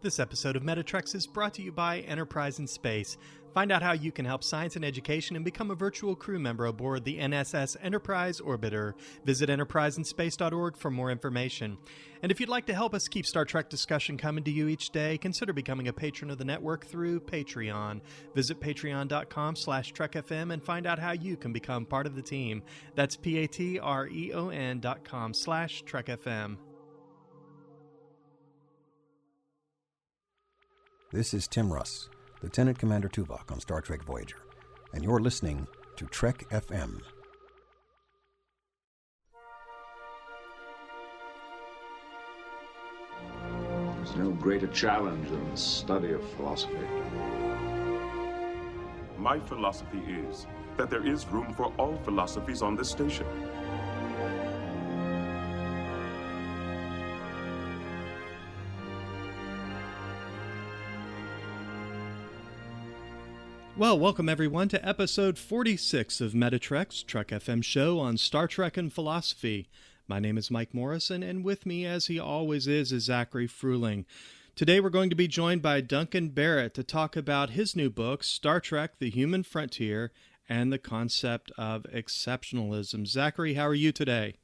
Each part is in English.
This episode of Metatrex is brought to you by Enterprise in Space. Find out how you can help science and education and become a virtual crew member aboard the NSS Enterprise Orbiter. Visit enterpriseinspace.org for more information. And if you'd like to help us keep Star Trek discussion coming to you each day, consider becoming a patron of the network through Patreon. Visit patreon.com/trekfm and find out how you can become part of the team. That's patreon.com/trekfm. This is Tim Russ, Lieutenant Commander Tuvok on Star Trek Voyager, and you're listening to Trek FM. There's no greater challenge than the study of philosophy. My philosophy is that there is room for all philosophies on this station. Well, welcome everyone to episode 46 of Metatrex, Trek FM show on Star Trek and philosophy. My name is Mike Morrison, and with me, as he always is Zachary Fruhling. Today we're going to be joined by Duncan Barrett to talk about his new book, Star Trek: The Human Frontier, and the concept of exceptionalism. Zachary, how are you today?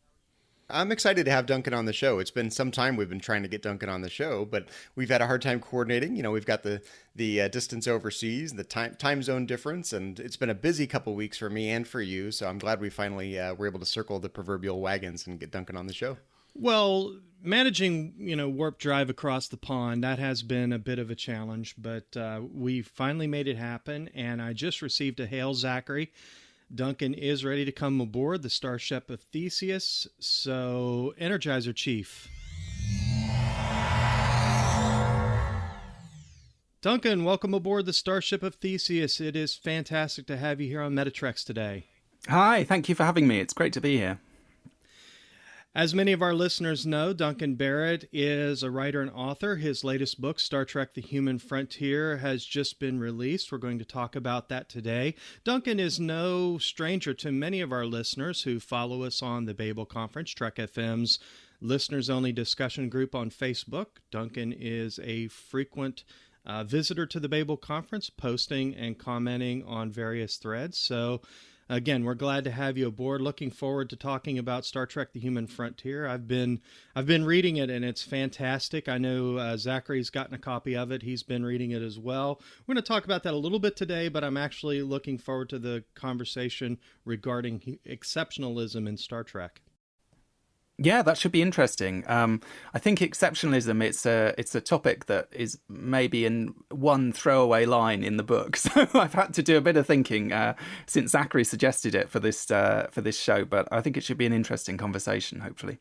I'm excited to have Duncan on the show. It's been some time we've been trying to get Duncan on the show, but we've had a hard time coordinating. You know, we've got the distance overseas, the time zone difference, and it's been a busy couple weeks for me and for you. So I'm glad we finally were able to circle the proverbial wagons and get Duncan on the show. Well, managing, warp drive across the pond, that has been a bit of a challenge, but we finally made it happen, and I just received a hail, Zachary. Duncan is ready to come aboard the Starship of Theseus, so Energizer Chief. Duncan, welcome aboard the Starship of Theseus. It is fantastic to have you here on Metatrex today. Hi, thank you for having me. It's great to be here. As many of our listeners know, Duncan Barrett is a writer and author. His latest book, Star Trek: The Human Frontier, has just been released. We're going to talk about that today. Duncan is no stranger to many of our listeners who follow us on the Babel Conference, Trek FM's listeners-only discussion group on Facebook. Duncan is a frequent visitor to the Babel Conference, posting and commenting on various threads. So again, we're glad to have you aboard. Looking forward to talking about Star Trek: The Human Frontier. I've been reading it, and it's fantastic. I know Zachary's gotten a copy of it. He's been reading it as well. We're going to talk about that a little bit today, but I'm actually looking forward to the conversation regarding exceptionalism in Star Trek. Yeah, that should be interesting. I think exceptionalism, it's a topic that is maybe in one throwaway line in the book. So I've had to do a bit of thinking since Zachary suggested it for this show. But I think it should be an interesting conversation, hopefully.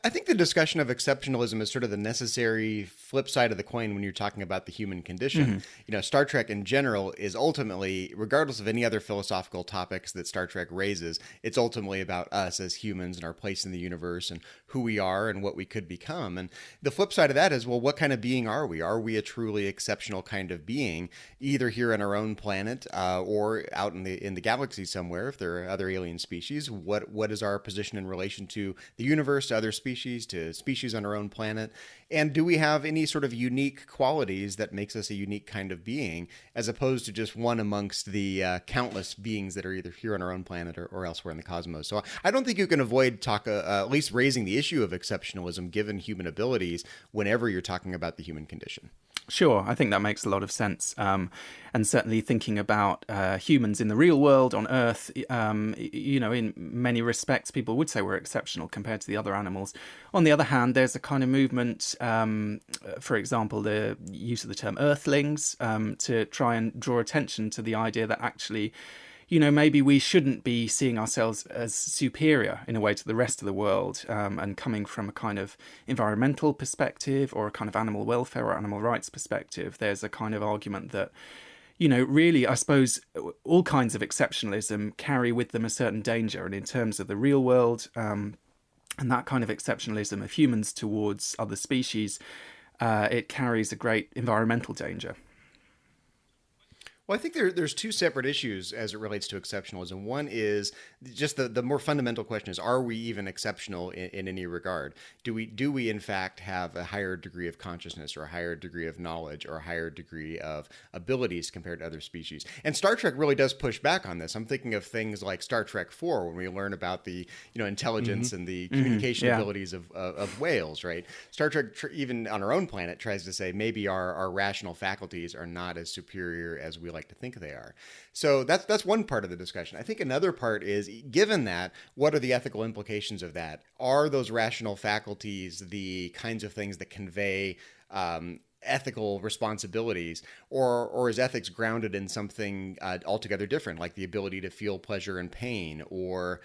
I think the discussion of exceptionalism is sort of the necessary flip side of the coin when you're talking about the human condition. Mm-hmm. Star Trek in general is ultimately, regardless of any other philosophical topics that Star Trek raises, it's ultimately about us as humans and our place in the universe and who we are and what we could become. And the flip side of that is, well, what kind of being are we? Are we a truly exceptional kind of being, either here on our own planet or out in the galaxy somewhere, if there are other alien species? What is our position in relation to the universe, to other species, to species on our own planet? And do we have any sort of unique qualities that makes us a unique kind of being, as opposed to just one amongst the countless beings that are either here on our own planet or elsewhere in the cosmos? So I don't think you can avoid at least raising the issue of exceptionalism given human abilities whenever you're talking about the human condition. Sure, I think that makes a lot of sense. And certainly thinking about humans in the real world on Earth, in many respects, people would say we're exceptional compared to the other animals. On the other hand, there's a kind of movement, for example, the use of the term Earthlings, to try and draw attention to the idea that actually, maybe we shouldn't be seeing ourselves as superior in a way to the rest of the world, and coming from a kind of environmental perspective or a kind of animal welfare or animal rights perspective, there's a kind of argument that, really, I suppose all kinds of exceptionalism carry with them a certain danger. And in terms of the real world, and that kind of exceptionalism of humans towards other species, it carries a great environmental danger. Well, I think there's two separate issues as it relates to exceptionalism. One is just the more fundamental question is, are we even exceptional in any regard? Do we in fact have a higher degree of consciousness or a higher degree of knowledge or a higher degree of abilities compared to other species? And Star Trek really does push back on this. I'm thinking of things like Star Trek 4, when we learn about the intelligence and the communication abilities of whales, right? Star Trek, even on our own planet, tries to say maybe our rational faculties are not as superior as we like to think they are. So that's one part of the discussion. I think another part is, given that, what are the ethical implications of that? Are those rational faculties the kinds of things that convey ethical responsibilities, or is ethics grounded in something altogether different, like the ability to feel pleasure and pain, or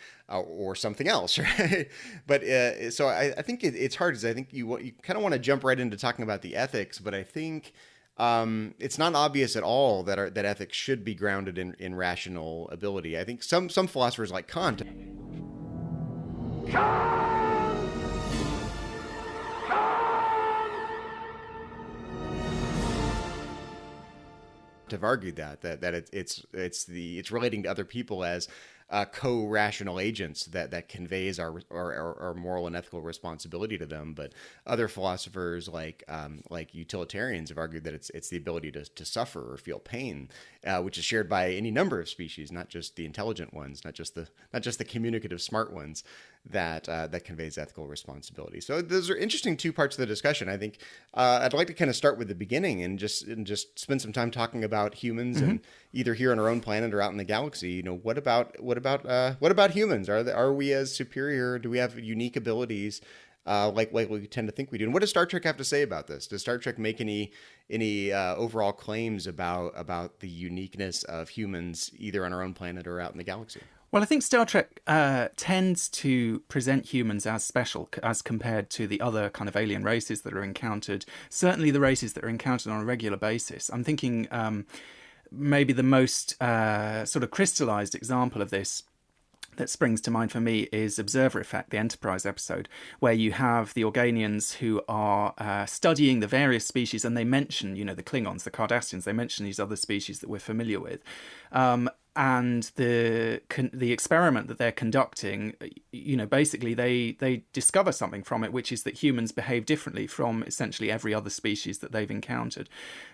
something else, right? But so I think it's hard, because I think you kind of want to jump right into talking about the ethics, but I think it's not obvious at all that ethics should be grounded in rational ability. I think some philosophers like Kant have argued that it's relating to other people as co-rational agents that conveys our moral and ethical responsibility to them. But other philosophers like utilitarians have argued that it's the ability to suffer or feel pain, which is shared by any number of species, not just the intelligent ones, not just the communicative smart ones, that conveys ethical responsibility. So those are interesting two parts of the discussion. I think I'd like to kind of start with the beginning and just spend some time talking about humans, and either here on our own planet or out in the galaxy. What about humans? Are we as superior? Do we have unique abilities like we tend to think we do? And what does Star Trek have to say about this? Does Star Trek make any overall claims about the uniqueness of humans, either on our own planet or out in the galaxy? Well, I think Star Trek tends to present humans as special as compared to the other kind of alien races that are encountered, certainly the races that are encountered on a regular basis. I'm thinking maybe the most sort of crystallized example of this that springs to mind for me is Observer Effect, the Enterprise episode, where you have the Organians who are studying the various species, and they mention, the Klingons, the Cardassians, they mention these other species that we're familiar with. And the experiment that they're conducting, basically they discover something from it, which is that humans behave differently from essentially every other species that they've encountered.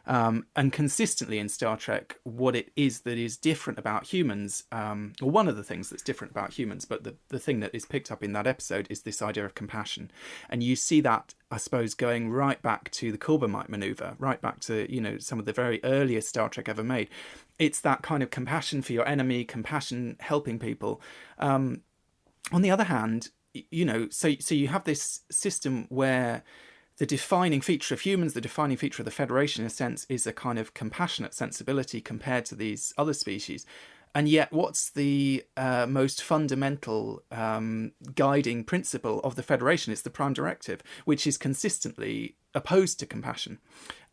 And consistently in Star Trek, what it is that is different about humans, or one of the things that's different about humans, but the thing that is picked up in that episode is this idea of compassion. And you see that, I suppose, going right back to the Corbomite maneuver, right back to, some of the very earliest Star Trek ever made. It's that kind of compassion for your enemy, compassion helping people. On the other hand, so you have this system where the defining feature of humans, the defining feature of the Federation, in a sense, is a kind of compassionate sensibility compared to these other species. And yet, what's the most fundamental guiding principle of the Federation? It's the Prime Directive, which is consistently opposed to compassion.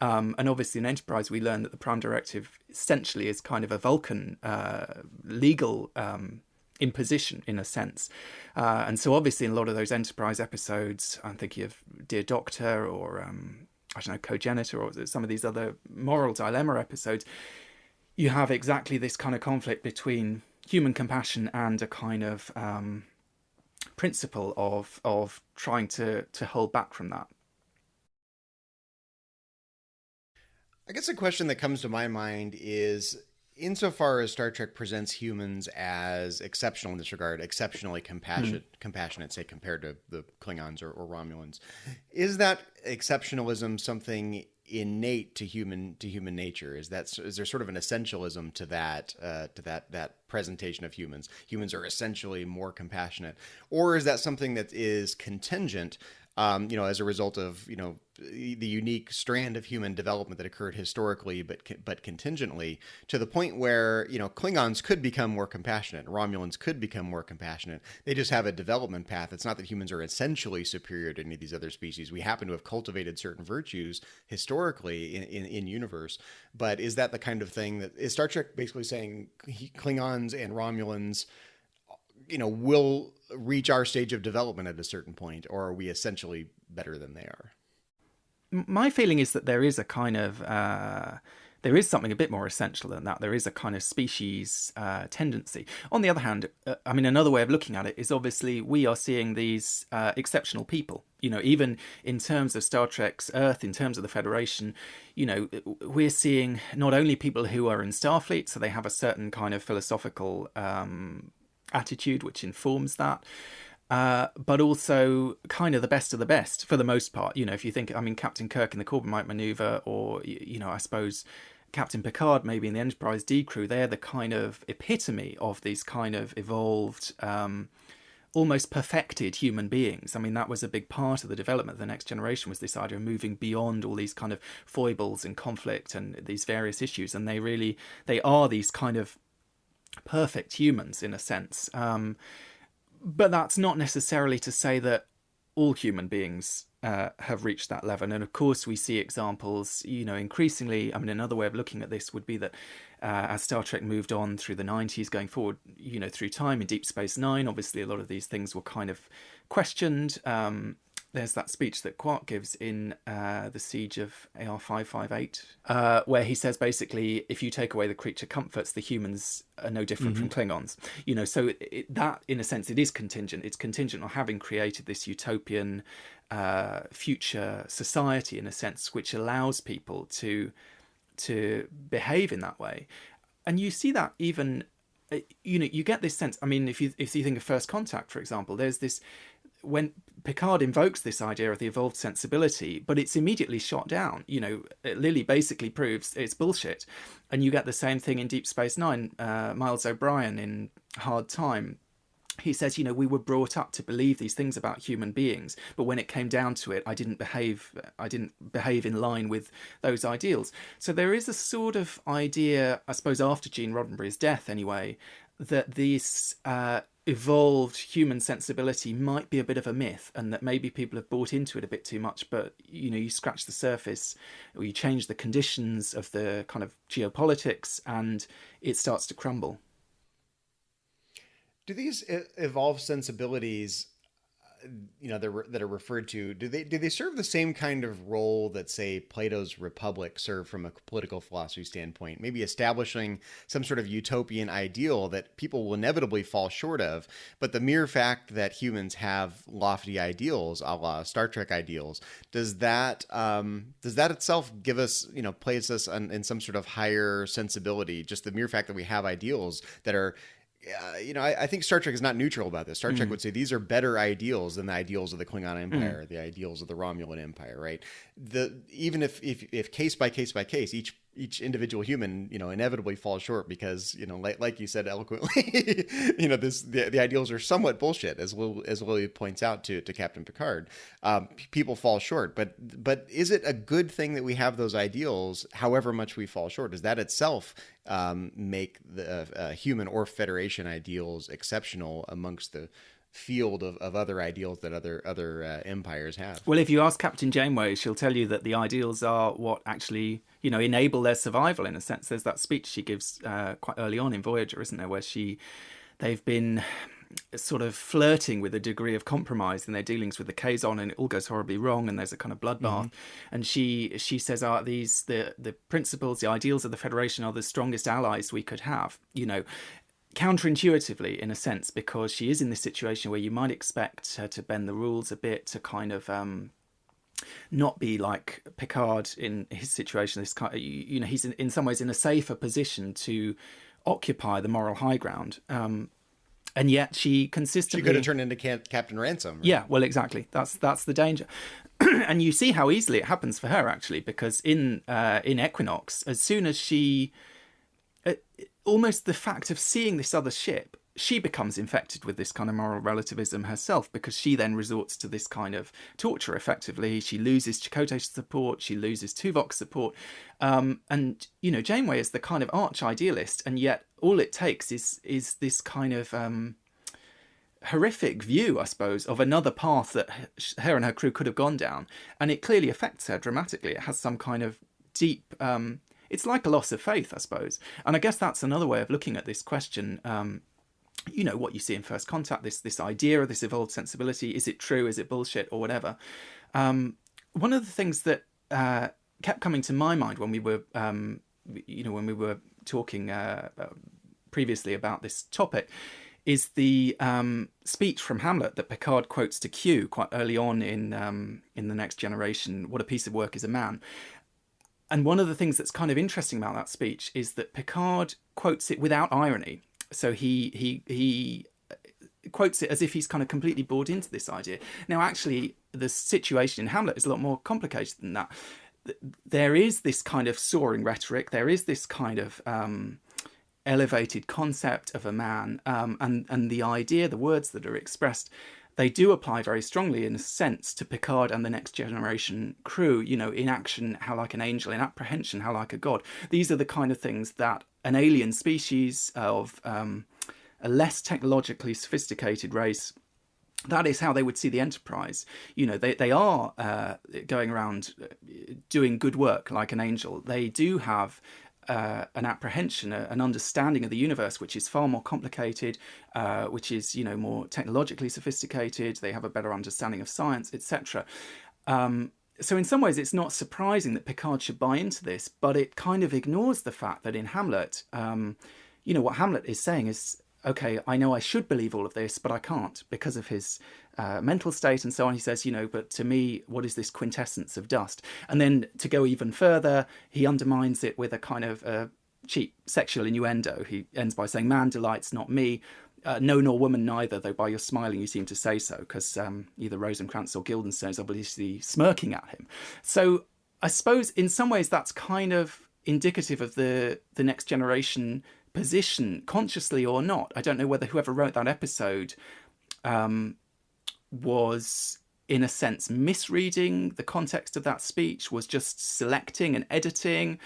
And obviously in Enterprise, we learn that the Prime Directive essentially is kind of a Vulcan legal imposition, in a sense. And so obviously in a lot of those Enterprise episodes, I'm thinking of Dear Doctor or, Cogenitor, or some of these other moral dilemma episodes, you have exactly this kind of conflict between human compassion and a kind of principle of trying to hold back from that. I guess a question that comes to my mind is, insofar as Star Trek presents humans as exceptional in this regard, exceptionally compassionate, say, compared to the Klingons or Romulans, is that exceptionalism something innate to human nature? Is there sort of an essentialism to that presentation of humans? Humans are essentially more compassionate, or is that something that is contingent, as a result of the unique strand of human development that occurred historically, but contingently, to the point where Klingons could become more compassionate, Romulans could become more compassionate. They just have a development path. It's not that humans are essentially superior to any of these other species. We happen to have cultivated certain virtues historically in universe. But is that the kind of thing that is Star Trek basically saying Klingons and Romulans will reach our stage of development at a certain point, or are we essentially better than they are? My feeling is that there is a kind of there is something a bit more essential than that. There is a kind of species tendency. On the other hand, I mean, another way of looking at it is obviously we are seeing these exceptional people. You know, even in terms of Star Trek's Earth, in terms of the Federation, you know, we're seeing not only people who are in Starfleet, so they have a certain kind of philosophical attitude which informs that, but also kind of the best of the best for the most part. You know, if you think, I mean, Captain Kirk in the Corbomite Maneuver, or, you know, I suppose Captain Picard maybe in the Enterprise D crew, they're the kind of epitome of these kind of evolved, almost perfected human beings. I mean, that was a big part of the development of the Next Generation, was this idea of moving beyond all these kind of foibles and conflict and these various issues. And they are these kind of perfect humans in a sense. But that's not necessarily to say that all human beings have reached that level. And of course, we see examples, you know, increasingly. I mean, another way of looking at this would be that as Star Trek moved on through the 90s, going forward, you know, through time in Deep Space Nine, obviously a lot of these things were kind of questioned. There's that speech that Quark gives in the Siege of AR-558, where he says basically, if you take away the creature comforts, the humans are no different from Klingons. You know, so that, in a sense, it is contingent. It's contingent on having created this utopian future society, in a sense, which allows people to behave in that way. And you see that even, you know, you get this sense. I mean, if you think of First Contact, for example, there's this, when Picard invokes this idea of the evolved sensibility, but it's immediately shot down. You know, Lily basically proves it's bullshit. And you get the same thing in Deep Space Nine. Miles O'Brien in Hard Time, he says, you know, we were brought up to believe these things about human beings, but when it came down to it, I didn't behave in line with those ideals. So there is a sort of idea, I suppose, after Gene Roddenberry's death anyway, that this evolved human sensibility might be a bit of a myth, and that maybe people have bought into it a bit too much. But, you know, you scratch the surface, or you change the conditions of the kind of geopolitics, and it starts to crumble. Do these evolved sensibilities, you know, that are referred to, do they serve the same kind of role that, say, Plato's Republic served from a political philosophy standpoint? Maybe establishing some sort of utopian ideal that people will inevitably fall short of, but the mere fact that humans have lofty ideals, a la Star Trek ideals, does that itself give us, you know, place us in some sort of higher sensibility? Just the mere fact that we have ideals that are, you know, I think Star Trek is not neutral about this. Star Trek would say these are better ideals than the ideals of the Klingon Empire, the ideals of the Romulan Empire, right? Even if case by case by case, each individual human, you know, inevitably falls short because, you know, like you said eloquently, you know, the ideals are somewhat bullshit, as Lily points out to Captain Picard. People fall short, but is it a good thing that we have those ideals, however much we fall short? Does that itself make the human or Federation ideals exceptional amongst the field of other ideals that other empires have? Well, if you ask Captain Janeway, she'll tell you that the ideals are what actually, you know, enable their survival, in a sense. There's that speech she gives quite early on in Voyager, isn't there, where they've been sort of flirting with a degree of compromise in their dealings with the Kazon, and it all goes horribly wrong, and there's a kind of bloodbath. And she says, the principles, the ideals of the Federation are the strongest allies we could have, you know, counterintuitively, in a sense, because she is in this situation where you might expect her to bend the rules a bit, to kind of not be like Picard in his situation. This kind of, you know, he's in some ways in a safer position to occupy the moral high ground. And yet she consistently... She could have turned into Captain Ransom. Right? Yeah, well, exactly. That's the danger. And you see how easily it happens for her, actually, because in Equinox, as soon as she... almost the fact of seeing this other ship, she becomes infected with this kind of moral relativism herself, because she then resorts to this kind of torture, effectively. She loses Chakotay's support, she loses Tuvok's support. And, you know, Janeway is the kind of arch-idealist, and yet all it takes is this kind of horrific view, I suppose, of another path that her and her crew could have gone down. And it clearly affects her dramatically. It has some kind of deep... it's like a loss of faith, I suppose. And I guess that's another way of looking at this question. You know, what you see in First Contact, this idea of this evolved sensibility, is it true, is it bullshit, or whatever. One of the things that kept coming to my mind when we were when we were talking previously about this topic, is the speech from Hamlet that Picard quotes to Q quite early on in The Next Generation. What a piece of work is a man. And one of the things that's kind of interesting about that speech is that Picard quotes it without irony. So he quotes it as if he's kind of completely bought into this idea. Now, actually, the situation in Hamlet is a lot more complicated than that. There is this kind of soaring rhetoric. There is this kind of elevated concept of a man, and the idea, the words that are expressed, they do apply very strongly in a sense to Picard and the Next Generation crew. In action, how like an angel; in apprehension, how like a god. These are the kind of things that an alien species of a less technologically sophisticated race, that is how they would see the Enterprise. They are going around doing good work like an angel. They do have an apprehension, an understanding of the universe, which is far more complicated, which is, more technologically sophisticated. They have a better understanding of science, etc. So in some ways, it's not surprising that Picard should buy into this, but it kind of ignores the fact that in Hamlet, what Hamlet is saying is, okay, I know I should believe all of this, but I can't because of his mental state and so on. He says, but to me, what is this quintessence of dust? And then to go even further, he undermines it with a kind of cheap sexual innuendo. He ends by saying, man delights, not me. No, nor woman neither, though by your smiling you seem to say so, because either Rosencrantz or Guildenstern is obviously smirking at him. So I suppose in some ways that's kind of indicative of the Next Generation position, consciously or not. I don't know whether whoever wrote that episode was, in a sense, misreading the context of that speech, was just selecting and editing.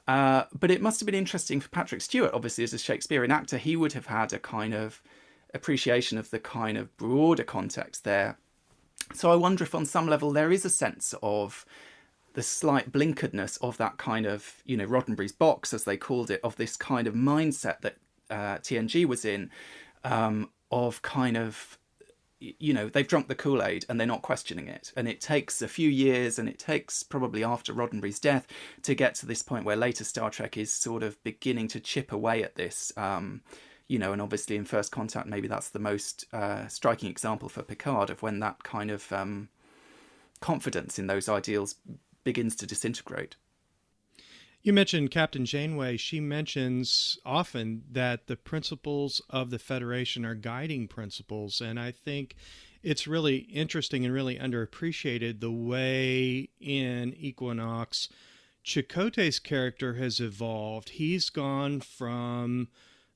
But it must have been interesting for Patrick Stewart, obviously, as a Shakespearean actor. He would have had a kind of appreciation of the kind of broader context there. So I wonder if on some level there is a sense of the slight blinkeredness of that kind of, Roddenberry's box, as they called it, of this kind of mindset that TNG was in, of kind of, they've drunk the Kool-Aid and they're not questioning it. And it takes a few years, and it takes probably after Roddenberry's death to get to this point where later Star Trek is sort of beginning to chip away at this, and obviously in First Contact, maybe that's the most striking example for Picard of when that kind of confidence in those ideals begins to disintegrate. You mentioned Captain Janeway. She mentions often that the principles of the Federation are guiding principles, and I think it's really interesting and really underappreciated the way in Equinox Chakotay's character has evolved. He's gone from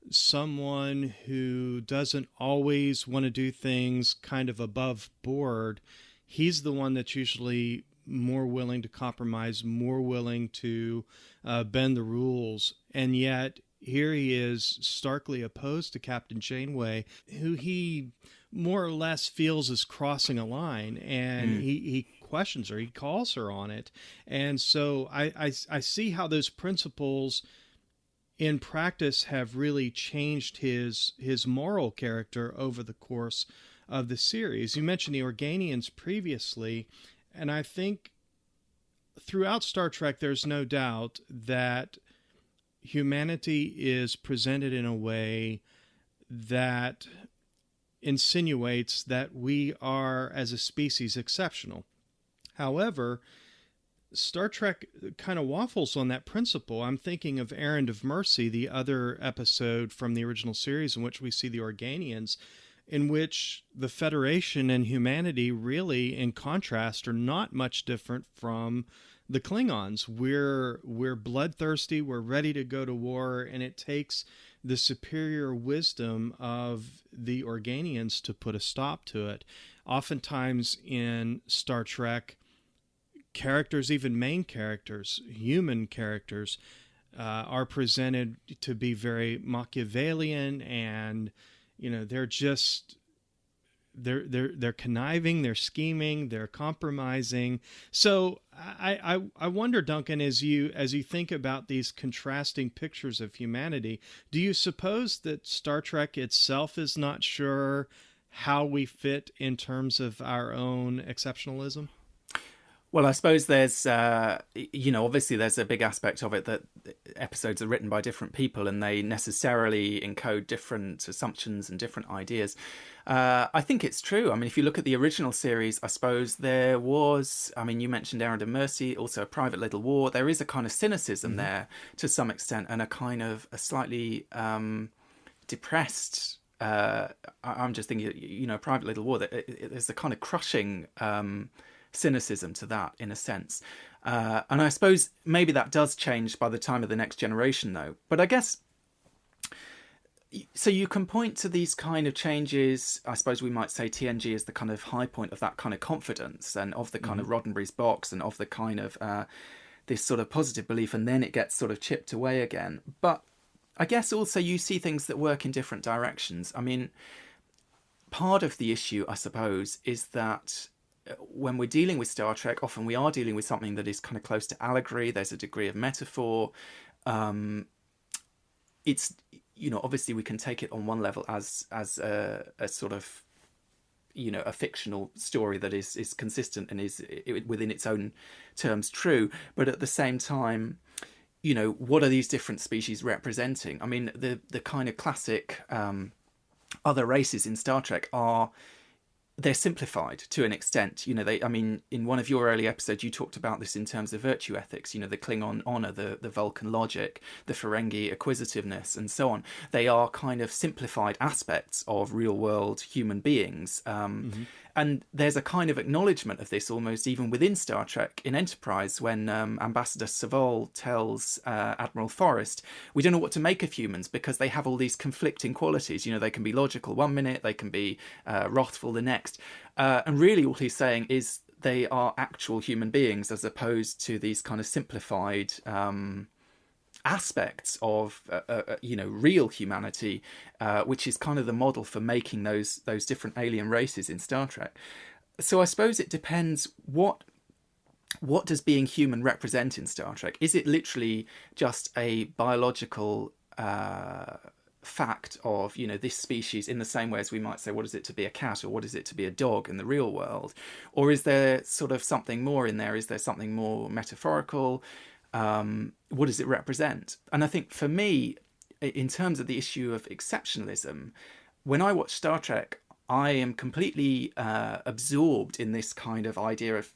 someone who doesn't always want to do things kind of above board. He's the one that's usually more willing to compromise, more willing to bend the rules. And yet here he is starkly opposed to Captain Janeway, who he more or less feels is crossing a line, and he questions her, he calls her on it. And so I see how those principles in practice have really changed his moral character over the course of the series. You mentioned the Organians previously, and I think throughout Star Trek, there's no doubt that humanity is presented in a way that insinuates that we are, as a species, exceptional. However, Star Trek kind of waffles on that principle. I'm thinking of Errand of Mercy, the other episode from the original series in which we see the Organians, in which the Federation and humanity really, in contrast, are not much different from the Klingons. We're bloodthirsty, we're ready to go to war, and it takes the superior wisdom of the Organians to put a stop to it. Oftentimes in Star Trek, characters, even main characters, human characters, are presented to be very Machiavellian, and they're just they're conniving, they're scheming, they're compromising. So I wonder, Duncan, as you think about these contrasting pictures of humanity, do you suppose that Star Trek itself is not sure how we fit in terms of our own exceptionalism? Well, I suppose there's, obviously there's a big aspect of it that episodes are written by different people and they necessarily encode different assumptions and different ideas. I think it's true. I mean, if you look at the original series, I suppose there was, you mentioned Errand and Mercy, also A Private Little War. There is a kind of cynicism there to some extent, and a slightly depressed, I'm just thinking, Private Little War, there's a kind of crushing cynicism to that, in a sense. And I suppose maybe that does change by the time of the next generation, though. But I guess, so you can point to these kind of changes. I suppose we might say TNG is the kind of high point of that kind of confidence and of the kind of Roddenberry's box and of the kind of this sort of positive belief, and then it gets sort of chipped away again. But I guess also you see things that work in different directions. I mean, part of the issue, I suppose, is that when we're dealing with Star Trek, often we are dealing with something that is kind of close to allegory. There's a degree of metaphor. It's, obviously we can take it on one level as a sort of, a fictional story that is consistent and is within its own terms true. But at the same time, what are these different species representing? I mean, the kind of classic other races in Star Trek they're simplified to an extent. In one of your early episodes, you talked about this in terms of virtue ethics, the Klingon honor, the Vulcan logic, the Ferengi acquisitiveness, and so on. They are kind of simplified aspects of real world human beings. And there's a kind of acknowledgement of this almost even within Star Trek in Enterprise when Ambassador Soval tells Admiral Forrest, we don't know what to make of humans because they have all these conflicting qualities. They can be logical one minute, they can be wrathful the next. And really all he's saying is they are actual human beings as opposed to these kind of simplified aspects of real humanity, which is kind of the model for making those different alien races in Star Trek. So I suppose it depends what does being human represent in Star Trek? Is it literally just a biological fact of this species, in the same way as we might say what is it to be a cat or what is it to be a dog in the real world? Or is there sort of something more in there? Is there something more metaphorical? What does it represent? And I think for me, in terms of the issue of exceptionalism, when I watch Star Trek, I am completely absorbed in this kind of idea of,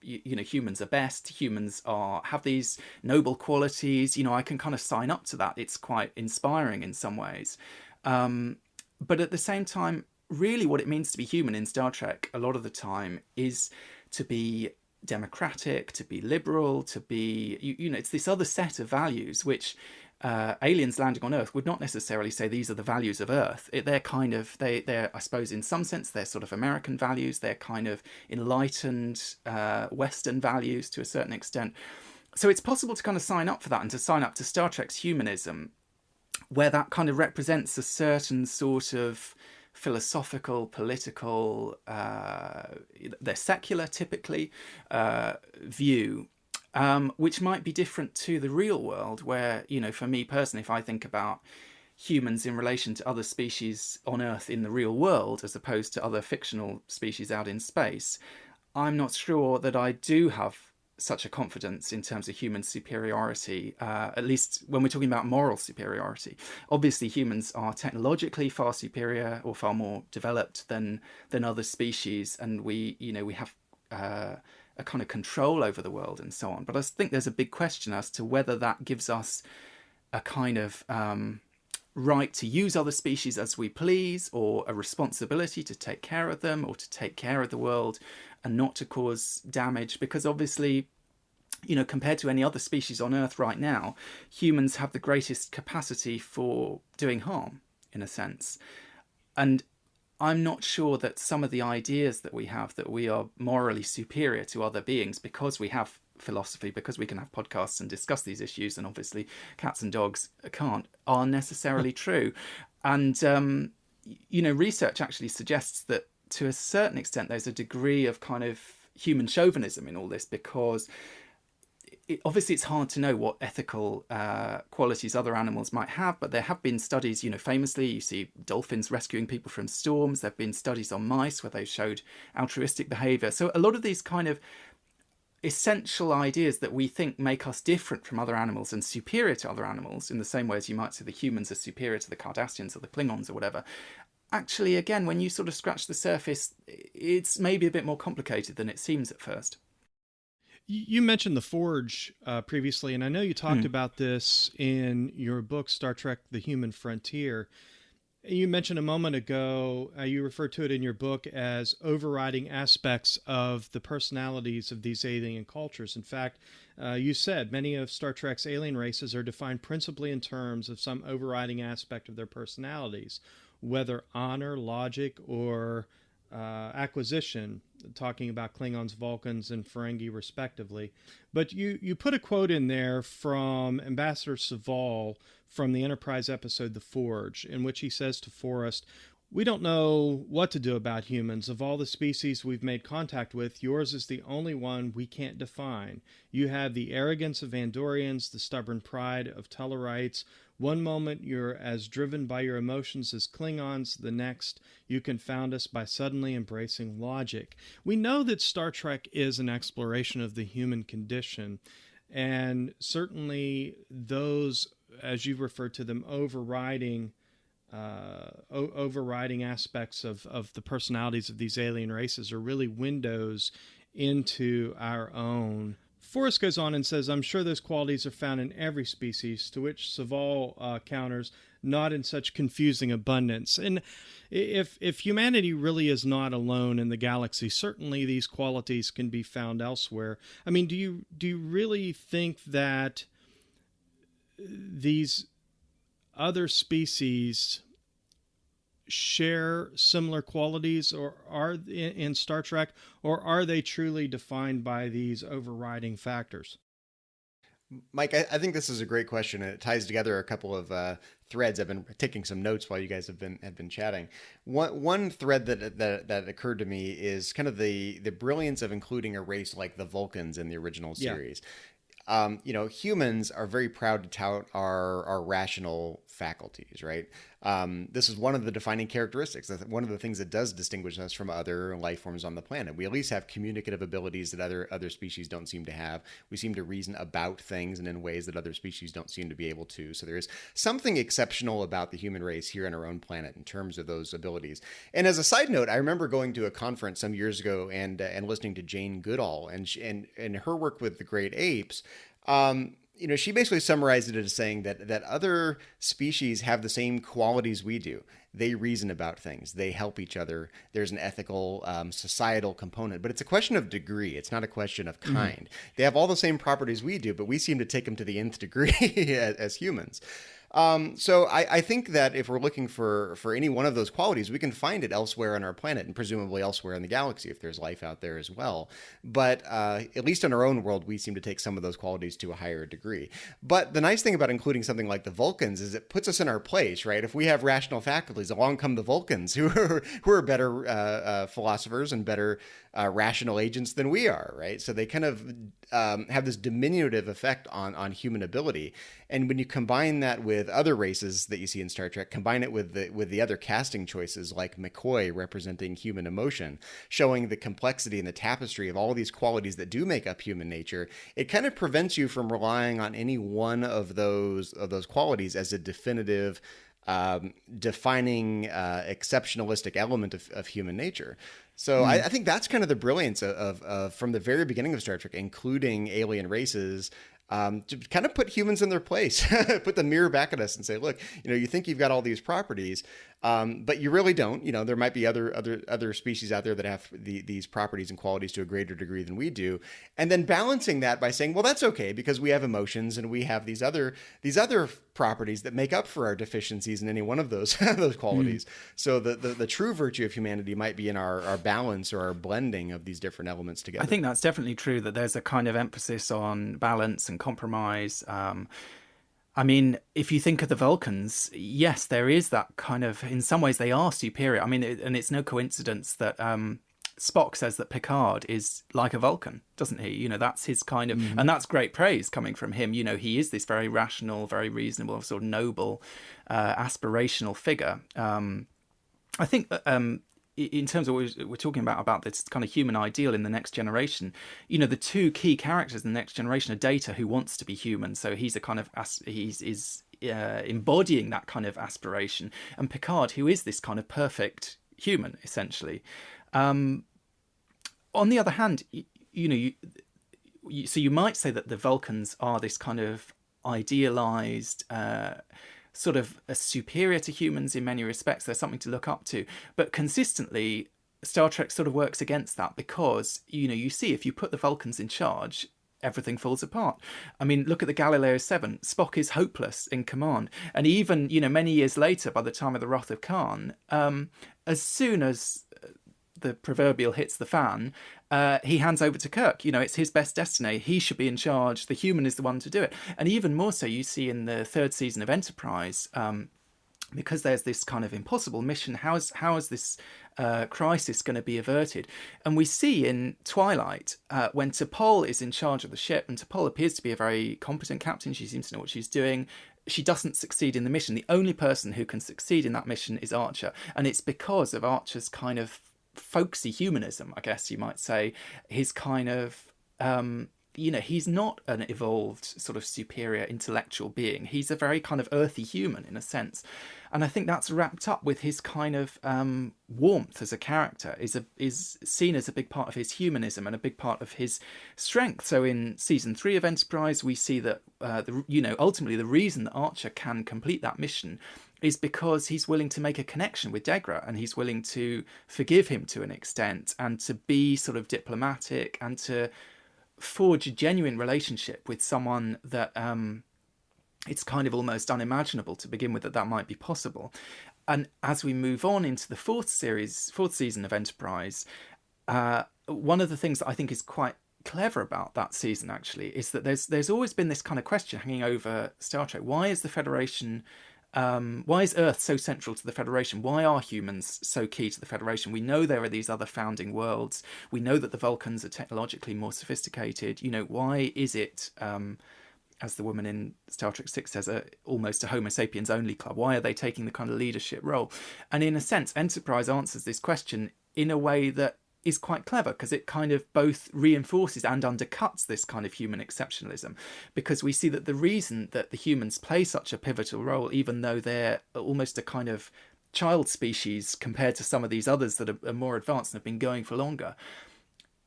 humans are best, humans have these noble qualities. I can kind of sign up to that. It's quite inspiring in some ways. But at the same time, really what it means to be human in Star Trek a lot of the time is to be democratic, to be liberal, to be, it's this other set of values which aliens landing on Earth would not necessarily say these are the values of Earth. They're kind of, they're, I suppose, in some sense, they're sort of American values. They're kind of enlightened Western values to a certain extent. So it's possible to kind of sign up for that and to sign up to Star Trek's humanism, where that kind of represents a certain sort of philosophical, political, they're secular typically, view, which might be different to the real world where, for me personally, if I think about humans in relation to other species on Earth in the real world, as opposed to other fictional species out in space, I'm not sure that I do have such a confidence in terms of human superiority, at least when we're talking about moral superiority. Obviously, humans are technologically far superior or far more developed than other species, and we have a kind of control over the world and so on. But I think there's a big question as to whether that gives us a kind of right to use other species as we please, or a responsibility to take care of them or to take care of the world and not to cause damage, because obviously, compared to any other species on Earth right now, humans have the greatest capacity for doing harm, in a sense. And I'm not sure that some of the ideas that we have, that we are morally superior to other beings because we have philosophy, because we can have podcasts and discuss these issues, and obviously cats and dogs can't, are necessarily true. And, research actually suggests that to a certain extent there's a degree of kind of human chauvinism in all this, because obviously it's hard to know what ethical qualities other animals might have, but there have been studies, famously you see dolphins rescuing people from storms. There have been studies on mice where they showed altruistic behaviour. So a lot of these kind of essential ideas that we think make us different from other animals and superior to other animals, in the same way as you might say the humans are superior to the Cardassians or the Klingons or whatever. Actually, again, when you sort of scratch the surface, it's maybe a bit more complicated than it seems at first. You mentioned the Forge previously, and I know you talked about this in your book, Star Trek: The Human Frontier. You mentioned a moment ago, you referred to it in your book as overriding aspects of the personalities of these alien cultures. In fact, you said many of Star Trek's alien races are defined principally in terms of some overriding aspect of their personalities, whether honor, logic, or acquisition, talking about Klingons, Vulcans, and Ferengi respectively. But you put a quote in there from Ambassador Soval from the Enterprise episode The Forge, in which he says to Forrest, "We don't know what to do about humans. Of all the species we've made contact with, yours is the only one we can't define. You have the arrogance of Andorians, the stubborn pride of Tellarites. One moment you're as driven by your emotions as Klingons, the next you confound us by suddenly embracing logic." We know that Star Trek is an exploration of the human condition, and certainly those, as you referred to them, overriding aspects of the personalities of these alien races are really windows into our own. Forrest goes on and says, "I'm sure those qualities are found in every species," to which Soval counters, "not in such confusing abundance." And if humanity really is not alone in the galaxy, certainly these qualities can be found elsewhere. I mean, do you really think that these other species share similar qualities, or are in Star Trek, or are they truly defined by these overriding factors? Mike, I think this is a great question, and it ties together a couple of threads. I've been taking some notes while you guys have been chatting. One thread that occurred to me is kind of the brilliance of including a race like the Vulcans in the original series. Yeah. Humans are very proud to tout our rational faculties, right? This is one of the defining characteristics. One of the things that does distinguish us from other life forms on the planet. We at least have communicative abilities that other species don't seem to have. We seem to reason about things and in ways that other species don't seem to be able to. So there is something exceptional about the human race here on our own planet in terms of those abilities. And as a side note, I remember going to a conference some years ago and listening to Jane Goodall and her work with the great apes. She basically summarized it as saying that other species have the same qualities we do. They reason about things. They help each other. There's an ethical, societal component. But it's a question of degree. It's not a question of kind. Mm-hmm. They have all the same properties we do, but we seem to take them to the nth degree as humans. So I think that if we're looking for any one of those qualities, we can find it elsewhere on our planet and presumably elsewhere in the galaxy if there's life out there as well. But at least in our own world, we seem to take some of those qualities to a higher degree. But the nice thing about including something like the Vulcans is it puts us in our place, right? If we have rational faculties, along come the Vulcans who are better philosophers and better rational agents than we are, right? So they kind of have this diminutive effect on human ability. And when you combine that with other races that you see in Star Trek, combine it with the other casting choices like McCoy representing human emotion, showing the complexity and the tapestry of all these qualities that do make up human nature, it kind of prevents you from relying on any one of those qualities as a definitive defining exceptionalistic element of human nature. So I think that's kind of the brilliance of from the very beginning of Star Trek, including alien races, to kind of put humans in their place, put the mirror back at us and say, look, you think you've got all these properties, but you really don't. There might be other species out there that have these properties and qualities to a greater degree than we do. And then balancing that by saying, well, that's okay because we have emotions and we have these other properties that make up for our deficiencies in any one of those qualities. So the true virtue of humanity might be in our balance or our blending of these different elements together. I think that's definitely true, that there's a kind of emphasis on balance and compromise. I mean, if you think of the Vulcans, yes, there is that kind of, in some ways they are superior. I mean, and it's no coincidence that Spock says that Picard is like a Vulcan, doesn't he? That's his kind of, and that's great praise coming from him. He is this very rational, very reasonable, sort of noble, aspirational figure. I think in terms of what we're talking about this kind of human ideal in the next generation, you know, the two key characters in the next generation are Data, who wants to be human, so he's a kind of embodying that kind of aspiration, and Picard, who is this kind of perfect human, essentially. On the other hand, so you might say that the Vulcans are this kind of idealized, sort of superior to humans in many respects. They're something to look up to, but consistently Star Trek sort of works against that, because you see, if you put the Vulcans in charge, everything falls apart. I mean, look at the Galileo 7. Spock is hopeless in command, and even many years later, by the time of the Wrath of Khan, as soon as the proverbial hits the fan, he hands over to Kirk. It's his best destiny. He should be in charge. The human is the one to do it. And even more so, you see in the third season of Enterprise, because there's this kind of impossible mission. How is this crisis going to be averted? And we see in Twilight, when T'Pol is in charge of the ship, and T'Pol appears to be a very competent captain. She seems to know what she's doing. She doesn't succeed in the mission. The only person who can succeed in that mission is Archer. And it's because of Archer's kind of folksy humanism, I guess you might say. His kind of he's not an evolved sort of superior intellectual being. He's a very kind of earthy human in a sense, and I think that's wrapped up with his kind of warmth as a character is seen as a big part of his humanism and a big part of his strength. So in season 3 of Enterprise, we see that ultimately the reason that Archer can complete that mission is because he's willing to make a connection with Degra, and he's willing to forgive him to an extent, and to be sort of diplomatic, and to forge a genuine relationship with someone that it's kind of almost unimaginable to begin with that might be possible. And as we move on into the fourth season of Enterprise, one of the things that I think is quite clever about that season actually is that there's always been this kind of question hanging over Star Trek. Why is the Federation why is Earth so central to the Federation? Why are humans so key to the Federation? We know there are these other founding worlds. We know that the Vulcans are technologically more sophisticated. Why is it, as the woman in Star Trek 6 says, almost a Homo sapiens only club? Why are they taking the kind of leadership role? And in a sense, Enterprise answers this question in a way that is quite clever, because it kind of both reinforces and undercuts this kind of human exceptionalism, because we see that the reason that the humans play such a pivotal role, even though they're almost a kind of child species compared to some of these others that are more advanced and have been going for longer,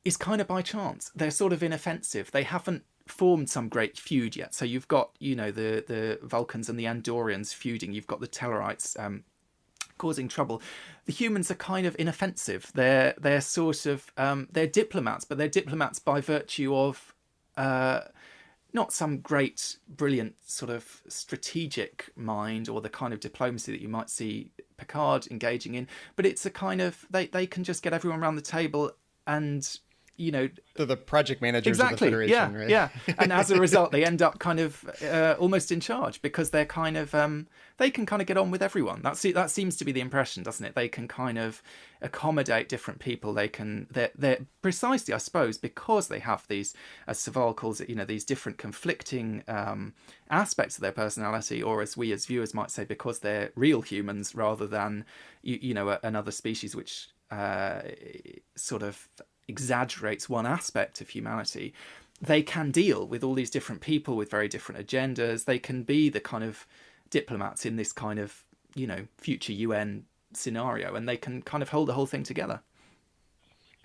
is kind of by chance. They're sort of inoffensive. They haven't formed some great feud yet. So you've got, the Vulcans and the Andorians feuding. You've got the Tellarites causing trouble. The humans are kind of inoffensive. They're sort of they're diplomats, but they're diplomats by virtue of not some great, brilliant sort of strategic mind or the kind of diplomacy that you might see Picard engaging in, but it's a kind of they can just get everyone around the table and they're the project managers of the Federation, right? Yeah. And as a result, they end up kind of almost in charge, because they're kind of they can kind of get on with everyone. That seems to be the impression, doesn't it? They can kind of accommodate different people. They're precisely, I suppose, because they have these, as Saval calls it, these different conflicting aspects of their personality, or as we as viewers might say, because they're real humans rather than another species which sort of exaggerates one aspect of humanity. They can deal with all these different people with very different agendas. They can be the kind of diplomats in this kind of future UN scenario, and they can kind of hold the whole thing together.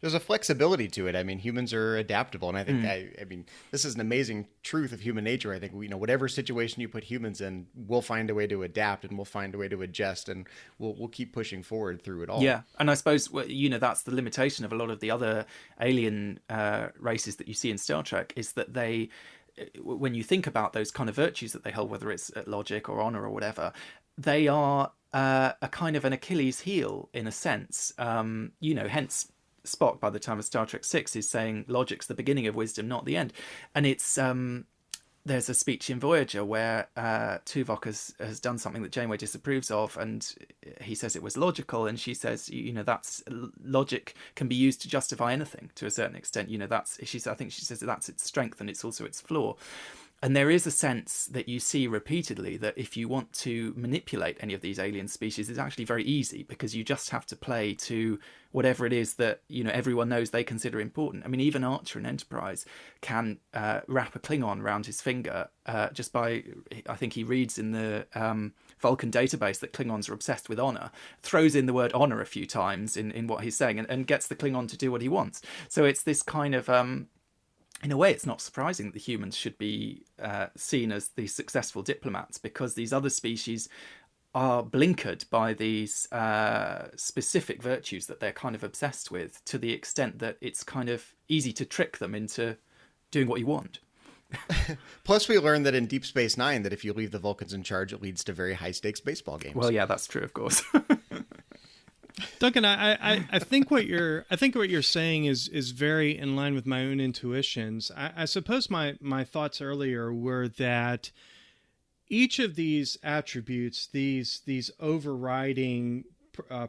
There's a flexibility to it. I mean, humans are adaptable, and I think I mean, this is an amazing truth of human nature. I think whatever situation you put humans in, we'll find a way to adapt, and we'll find a way to adjust, and we'll keep pushing forward through it all. Yeah, and I suppose that's the limitation of a lot of the other alien races that you see in Star Trek, is that they, when you think about those kind of virtues that they hold, whether it's logic or honor or whatever, they are a kind of an Achilles heel in a sense. Hence Spock, by the time of Star Trek 6, is saying logic's the beginning of wisdom, not the end. And it's there's a speech in Voyager where Tuvok has done something that Janeway disapproves of, and he says it was logical, and she says, that's logic can be used to justify anything to a certain extent. I think she says that's its strength and it's also its flaw. And there is a sense that you see repeatedly that if you want to manipulate any of these alien species, it's actually very easy, because you just have to play to whatever it is that, you know, everyone knows they consider important. I mean, even Archer in Enterprise can wrap a Klingon around his finger just by, I think he reads in the Vulcan database that Klingons are obsessed with honor, throws in the word honor a few times in what he's saying, and gets the Klingon to do what he wants. So it's this kind of... in a way, it's not surprising that the humans should be seen as the successful diplomats, because these other species are blinkered by these specific virtues that they're kind of obsessed with, to the extent that it's kind of easy to trick them into doing what you want. Plus, we learned that in Deep Space Nine that if you leave the Vulcans in charge, it leads to very high-stakes baseball games. Well, yeah, that's true, of course. Duncan, I think what you're saying is very in line with my own intuitions. I suppose my thoughts earlier were that each of these attributes, these overriding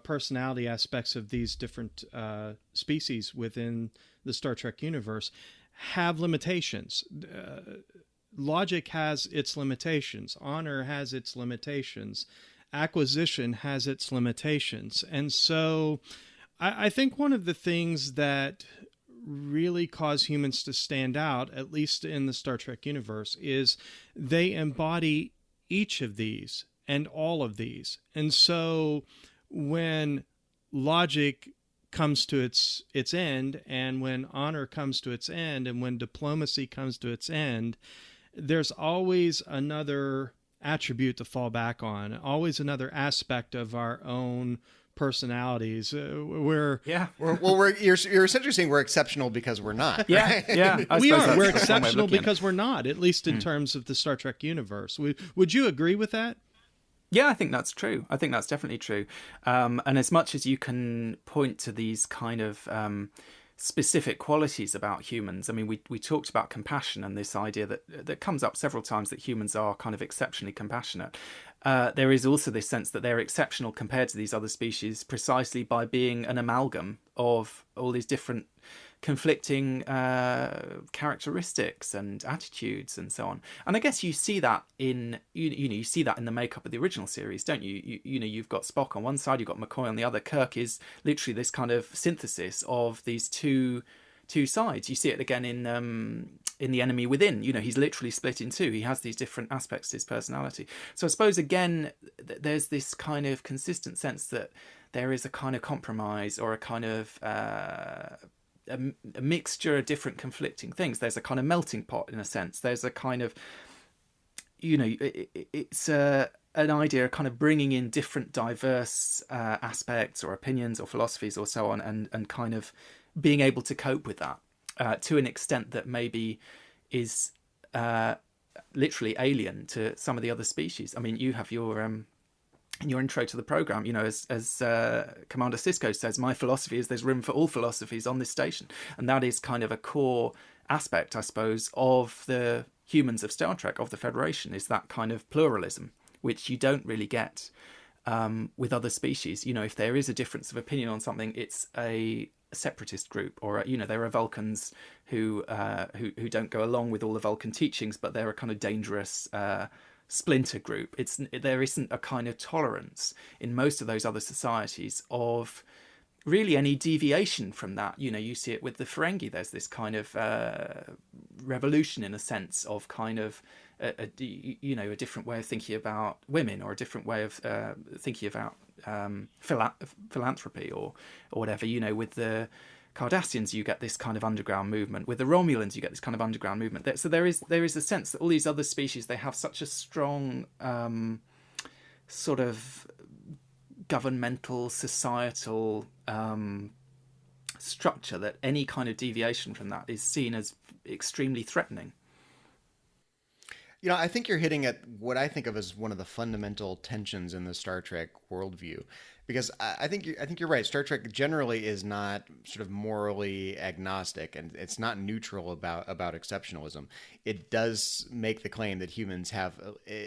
personality aspects of these different species within the Star Trek universe, have limitations. Logic has its limitations. Honor has its limitations. Acquisition has its limitations. And so I think one of the things that really cause humans to stand out, at least in the Star Trek universe, is they embody each of these and all of these. And so when logic comes to its end, and when honor comes to its end, and when diplomacy comes to its end, there's always another attribute to fall back on, always another aspect of our own personalities. You're essentially saying we're exceptional because we're not. Yeah, right? yeah. We are. We're exceptional because we're not, at least in terms of the Star Trek universe. Would you agree with that? Yeah, I think that's true. I think that's definitely true. And as much as you can point to these kind of specific qualities about humans, I mean, we talked about compassion and this idea that comes up several times, that humans are kind of exceptionally compassionate. There is also this sense that they're exceptional compared to these other species precisely by being an amalgam of all these different conflicting characteristics and attitudes and so on. And I guess you see that in you see that in the makeup of the original series, don't you? You know, you've got Spock on one side, you've got McCoy on the other. Kirk is literally this kind of synthesis of these two sides. You see it again in The Enemy Within. You know, he's literally split in two. He has these different aspects to his personality. So I suppose again there's this kind of consistent sense that there is a kind of compromise, or a kind of a mixture of different conflicting things. There's a kind of melting pot, in a sense. There's a kind of, you know, it's an idea of kind of bringing in different diverse aspects or opinions or philosophies or so on, and kind of being able to cope with that to an extent that maybe is literally alien to some of the other species. I mean, you have your in your intro to the program, you know, as Commander Sisko says, my philosophy is there's room for all philosophies on this station. And that is kind of a core aspect, I suppose, of the humans of Star Trek, of the Federation, is that kind of pluralism, which you don't really get with other species. You know, if there is a difference of opinion on something, it's a separatist group, or you know, there are Vulcans who don't go along with all the Vulcan teachings, but they're a kind of dangerous splinter group. There isn't a kind of tolerance in most of those other societies of really any deviation from that. You know, you see it with the Ferengi. There's this kind of revolution, in a sense, of kind of a different way of thinking about women, or a different way of thinking about philanthropy or whatever. You know, with the Cardassians, you get this kind of underground movement. With the Romulans, you get this kind of underground movement. So there is a sense that all these other species, they have such a strong sort of governmental, societal structure, that any kind of deviation from that is seen as extremely threatening. You know, I think you're hitting at what I think of as one of the fundamental tensions in the Star Trek worldview, because I think you're right. Star Trek generally is not sort of morally agnostic, and it's not neutral about exceptionalism. It does make the claim that humans have,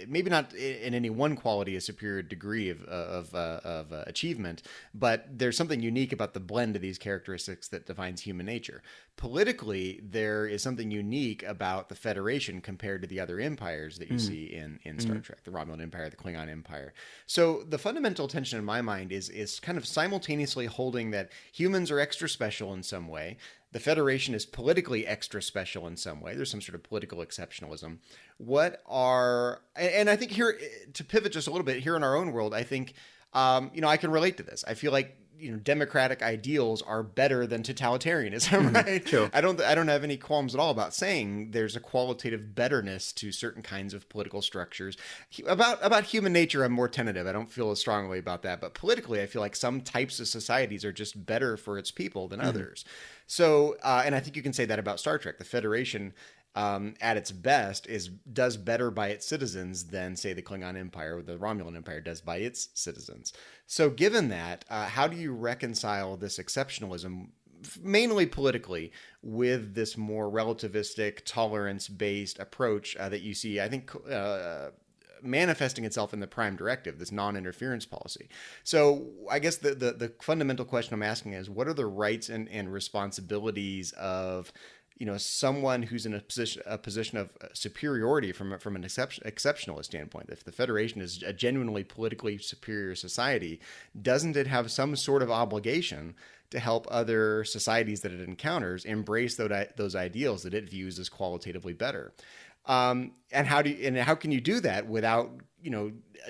maybe not in any one quality, a superior degree of achievement, but there's something unique about the blend of these characteristics that defines human nature. politically, there is something unique about the Federation compared to the other empires that you see in Star Trek, the Romulan Empire, the Klingon Empire. So the fundamental tension in my mind is kind of simultaneously holding that humans are extra special in some way. The Federation is politically extra special in some way. There's some sort of political exceptionalism. And I think here, to pivot just a little bit, here in our own world, I think, I can relate to this. I feel like, democratic ideals are better than totalitarianism, right? Sure. I don't have any qualms at all about saying there's a qualitative betterness to certain kinds of political structures. About human nature, I'm more tentative. I don't feel as strongly about that. But politically, I feel like some types of societies are just better for its people than others. So, and I think you can say that about Star Trek. The Federation, at its best, does better by its citizens than, say, the Klingon Empire or the Romulan Empire does by its citizens. So given that, how do you reconcile this exceptionalism, mainly politically, with this more relativistic, tolerance-based approach that you see, I think, manifesting itself in the Prime Directive, this non-interference policy? So I guess the fundamental question I'm asking is, what are the rights and responsibilities of someone who's in a position of superiority from an exceptionalist standpoint? If the Federation is a genuinely politically superior society, doesn't it have some sort of obligation to help other societies that it encounters embrace those ideals that it views as qualitatively better? And how can you do that without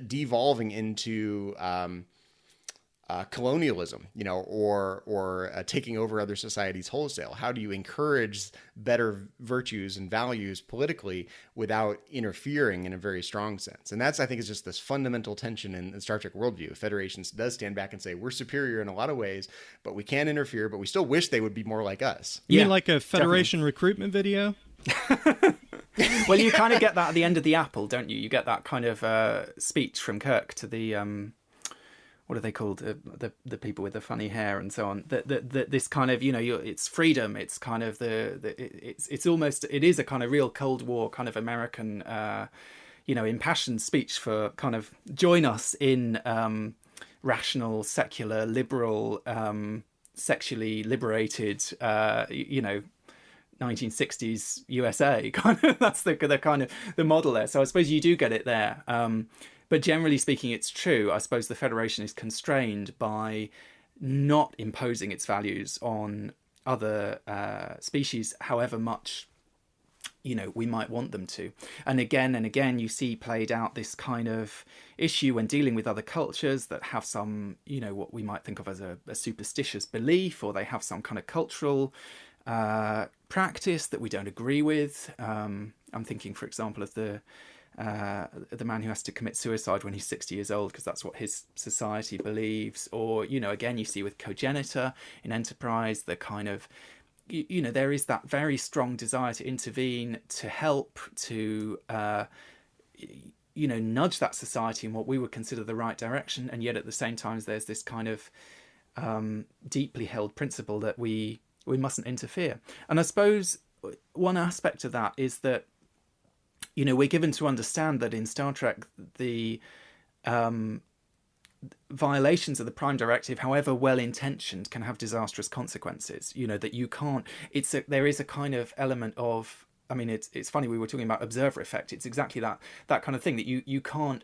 devolving into colonialism, or taking over other societies wholesale? How do you encourage better virtues and values politically without interfering in a very strong sense? And that's, I think, is just this fundamental tension in the Star Trek worldview. Federation does stand back and say, we're superior in a lot of ways, but we can't interfere, but we still wish they would be more like us. You mean like a Federation recruitment video? Well, you kind of get that at the end of The Apple, don't you? You get that kind of speech from Kirk to the what are they called? The people with the funny hair and so on. This kind of, it's freedom. It's kind of it is a kind of real Cold War kind of American, impassioned speech for kind of join us in rational, secular, liberal, sexually liberated, 1960s USA. Kind of, that's the kind of the model there. So I suppose you do get it there. But generally speaking, it's true. I suppose the Federation is constrained by not imposing its values on other species, however much, we might want them to. And again, you see played out this kind of issue when dealing with other cultures that have some, what we might think of as a superstitious belief, or they have some kind of cultural practice that we don't agree with. I'm thinking, for example, of the man who has to commit suicide when he's 60 years old because that's what his society believes. Or, again, you see with Cogenitor in Enterprise, the kind of, there is that very strong desire to intervene, to help, to, nudge that society in what we would consider the right direction. And yet at the same time, there's this kind of deeply held principle that we mustn't interfere. And I suppose one aspect of that is that, we're given to understand that in Star Trek, the violations of the Prime Directive, however well-intentioned, can have disastrous consequences. That you can't. There is a kind of element of. I mean, it's funny, we were talking about observer effect. It's exactly that kind of thing, that you can't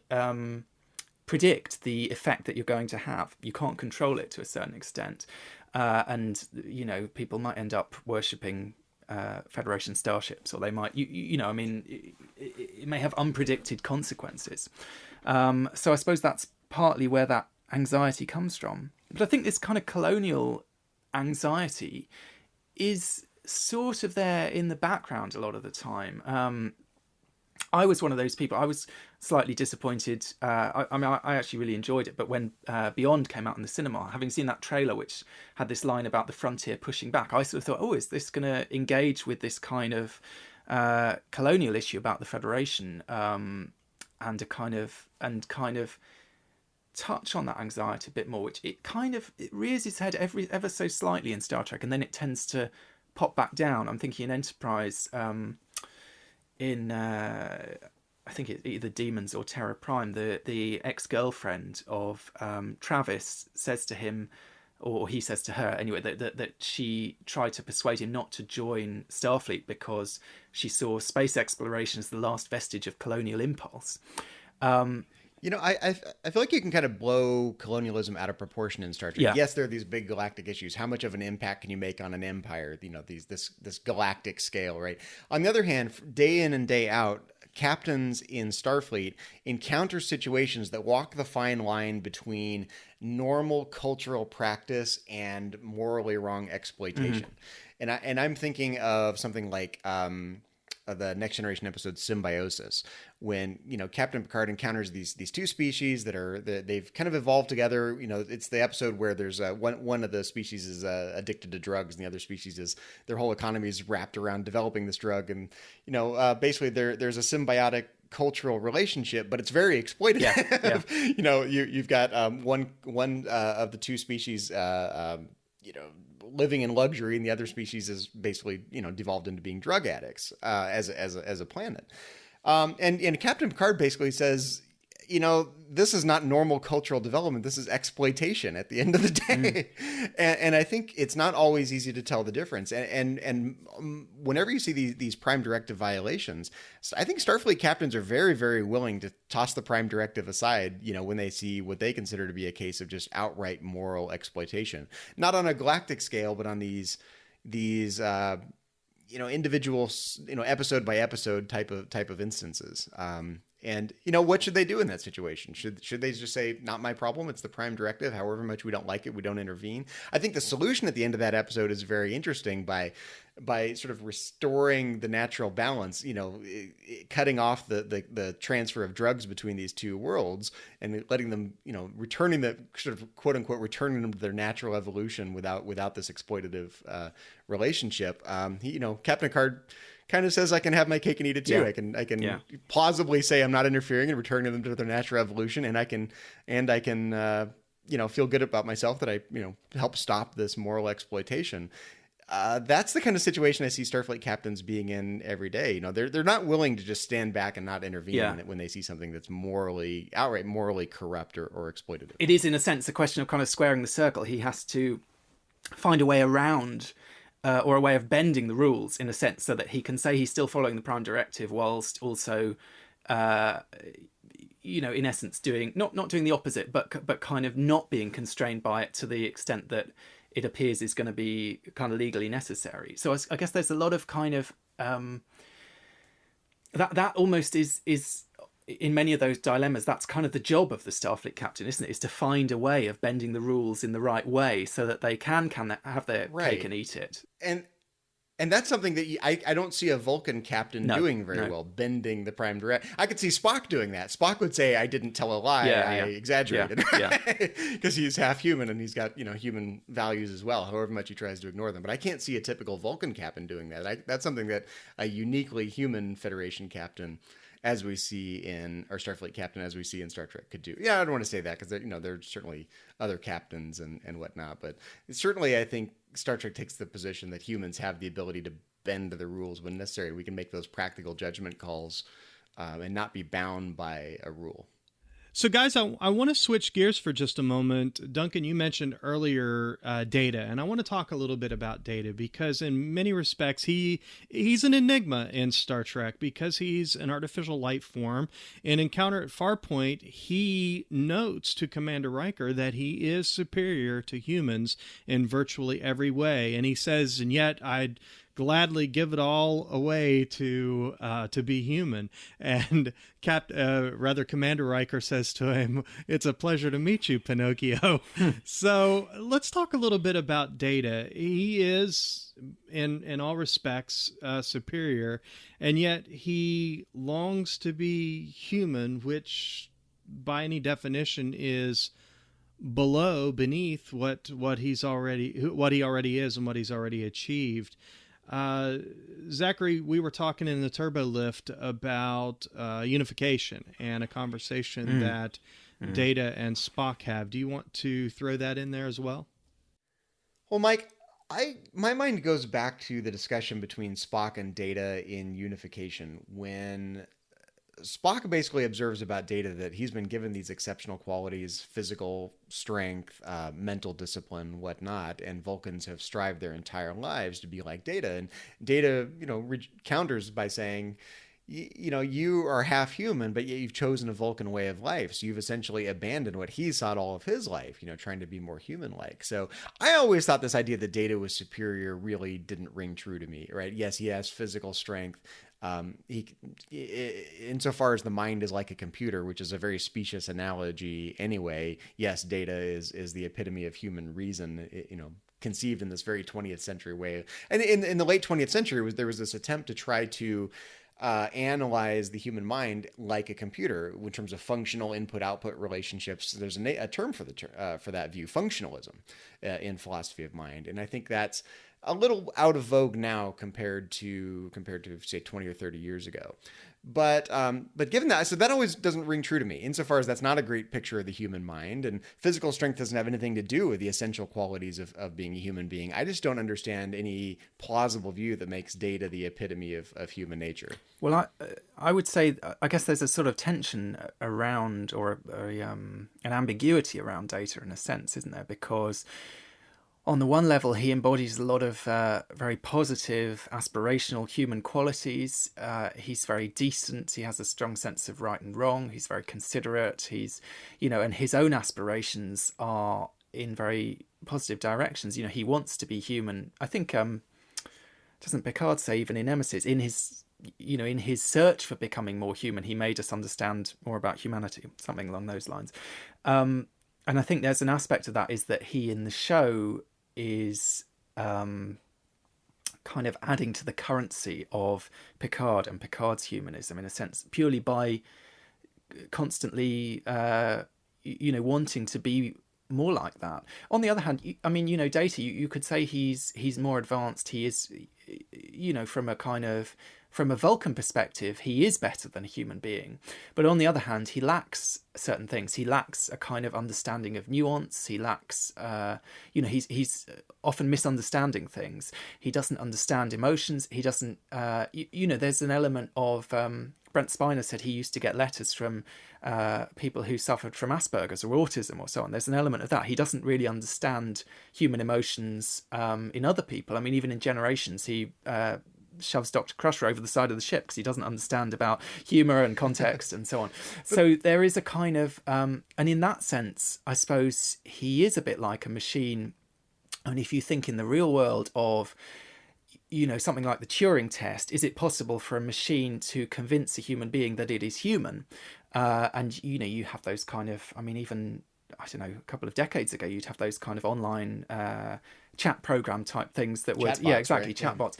predict the effect that you're going to have. You can't control it to a certain extent, and people might end up worshipping Federation starships, or they might, it may have unpredicted consequences. So I suppose that's partly where that anxiety comes from. But I think this kind of colonial anxiety is sort of there in the background a lot of the time. I was one of those people. I was slightly disappointed. I actually really enjoyed it. But when Beyond came out in the cinema, having seen that trailer, which had this line about the frontier pushing back, I sort of thought, oh, is this going to engage with this kind of colonial issue about the Federation, and kind of touch on that anxiety a bit more, which it rears its head ever so slightly in Star Trek, and then it tends to pop back down. I'm thinking in Enterprise. In I think it's either Demons or Terra Prime, the ex-girlfriend of Travis says to him, or he says to her anyway, that she tried to persuade him not to join Starfleet because she saw space exploration as the last vestige of colonial impulse. I feel like you can kind of blow colonialism out of proportion in Star Trek. Yeah. Yes, there are these big galactic issues. How much of an impact can you make on an empire? This galactic scale, right? On the other hand, day in and day out, captains in Starfleet encounter situations that walk the fine line between normal cultural practice and morally wrong exploitation. And I'm thinking of something like the Next Generation episode Symbiosis, when Captain Picard encounters these two species they've kind of evolved together. It's the episode where there's one of the species is addicted to drugs, and the other species is their whole economy is wrapped around developing this drug, and basically there's a symbiotic cultural relationship, but it's very exploitative. Yeah. You've got one of the two species living in luxury, and the other species is basically devolved into being drug addicts as a planet. And Captain Picard basically says, this is not normal cultural development. This is exploitation at the end of the day. And I think it's not always easy to tell the difference. And whenever you see these Prime Directive violations, I think Starfleet captains are very, very willing to toss the Prime Directive aside, when they see what they consider to be a case of just outright moral exploitation, not on a galactic scale, but on these individual, episode by episode type of instances. And what should they do in that situation? Should they just say, not my problem, it's the Prime Directive, however much we don't like it, we don't intervene? I think the solution at the end of that episode is very interesting by sort of restoring the natural balance, cutting off the transfer of drugs between these two worlds and letting them, returning the sort of quote unquote returning them to their natural evolution without this exploitative relationship. Captain Picard kind of says, I can have my cake and eat it too. Yeah. I can plausibly say I'm not interfering and returning them to their natural evolution, and I can feel good about myself that I help stop this moral exploitation. That's the kind of situation I see Starfleet captains being in every day. They're not willing to just stand back and not intervene when they see something that's outright morally corrupt or exploitative. It is, in a sense, a question of kind of squaring the circle. He has to find a way around or a way of bending the rules, in a sense, so that he can say he's still following the Prime Directive whilst also, in essence, doing not doing the opposite, but kind of not being constrained by it to the extent that it appears is going to be kind of legally necessary. So I guess there's a lot of kind of that almost is in many of those dilemmas. That's kind of the job of the Starfleet captain, isn't it? Is to find a way of bending the rules in the right way so that they can have their cake and eat it. And that's something that I don't see a Vulcan captain doing very well, bending the Prime Directive. I could see Spock doing that. Spock would say, I didn't tell a lie, I exaggerated. Because he's half human and he's got, human values as well, however much he tries to ignore them. But I can't see a typical Vulcan captain doing that. That's something that a uniquely human Federation captain, as we see in, or Starfleet captain, as we see in Star Trek, could do. Yeah, I don't want to say that because there's certainly other captains and whatnot. But certainly I think Star Trek takes the position that humans have the ability to bend the rules when necessary. We can make those practical judgment calls and not be bound by a rule. So, guys, I want to switch gears for just a moment. Duncan, you mentioned earlier Data, and I want to talk a little bit about Data because in many respects, he's an enigma in Star Trek because he's an artificial life form. In Encounter at Farpoint, he notes to Commander Riker that he is superior to humans in virtually every way. And he says, and yet I'd gladly give it all away to be human. And Commander Riker says to him, "It's a pleasure to meet you, Pinocchio." So let's talk a little bit about Data. He is, in all respects, superior, and yet he longs to be human, which, by any definition, is beneath what he already is and what he's already achieved. Zachary, we were talking in the Turbo Lift about unification and a conversation that Data and Spock have. Do you want to throw that in there as well? Well, Mike, my mind goes back to the discussion between Spock and Data in unification when Spock basically observes about Data that he's been given these exceptional qualities, physical strength, mental discipline, whatnot, and Vulcans have strived their entire lives to be like Data. And Data, counters by saying, you are half human, but yet you've chosen a Vulcan way of life. So you've essentially abandoned what he sought all of his life, trying to be more human-like. So I always thought this idea that Data was superior really didn't ring true to me, right? Yes, he has physical strength. Insofar as the mind is like a computer, which is a very specious analogy anyway, yes, Data is the epitome of human reason, conceived in this very 20th century way. And in the late 20th century, there was this attempt to try to analyze the human mind like a computer in terms of functional input-output relationships. There's a term for that view, functionalism, in philosophy of mind, and I think that's a little out of vogue now compared to say 20 or 30 years ago. But given that, so that always doesn't ring true to me, insofar as that's not a great picture of the human mind, and physical strength doesn't have anything to do with the essential qualities of being a human being. I just don't understand any plausible view that makes Data the epitome of human nature. Well, I would say, I guess there's a sort of tension around, or an ambiguity around Data in a sense, isn't there? Because on the one level, he embodies a lot of very positive, aspirational human qualities. He's very decent. He has a strong sense of right and wrong. He's very considerate. And his own aspirations are in very positive directions. He wants to be human. I think, doesn't Picard say, even in Nemesis, in his search for becoming more human, he made us understand more about humanity, something along those lines. And I think there's an aspect of that is that he in the show is kind of adding to the currency of Picard and Picard's humanism in a sense, purely by constantly wanting to be more like that. On the other hand, Data, you could say he's more advanced. He is, from a Vulcan perspective, he is better than a human being. But on the other hand, he lacks certain things. He lacks a kind of understanding of nuance. He lacks, he's often misunderstanding things. He doesn't understand emotions. He doesn't, there's an element of, Brent Spiner said he used to get letters from people who suffered from Asperger's or autism or so on. There's an element of that. He doesn't really understand human emotions in other people. I mean, even in Generations, he shoves Dr. Crusher over the side of the ship because he doesn't understand about humour and context and so on. So there is a kind of... and in that sense, I suppose he is a bit like a machine. And if you think in the real world of... something like the Turing test, is it possible for a machine to convince a human being that it is human? And, you have those kind of, even, I don't know, a couple of decades ago, you'd have those kind of online chat program type things that would, chatbots, right? Chatbots.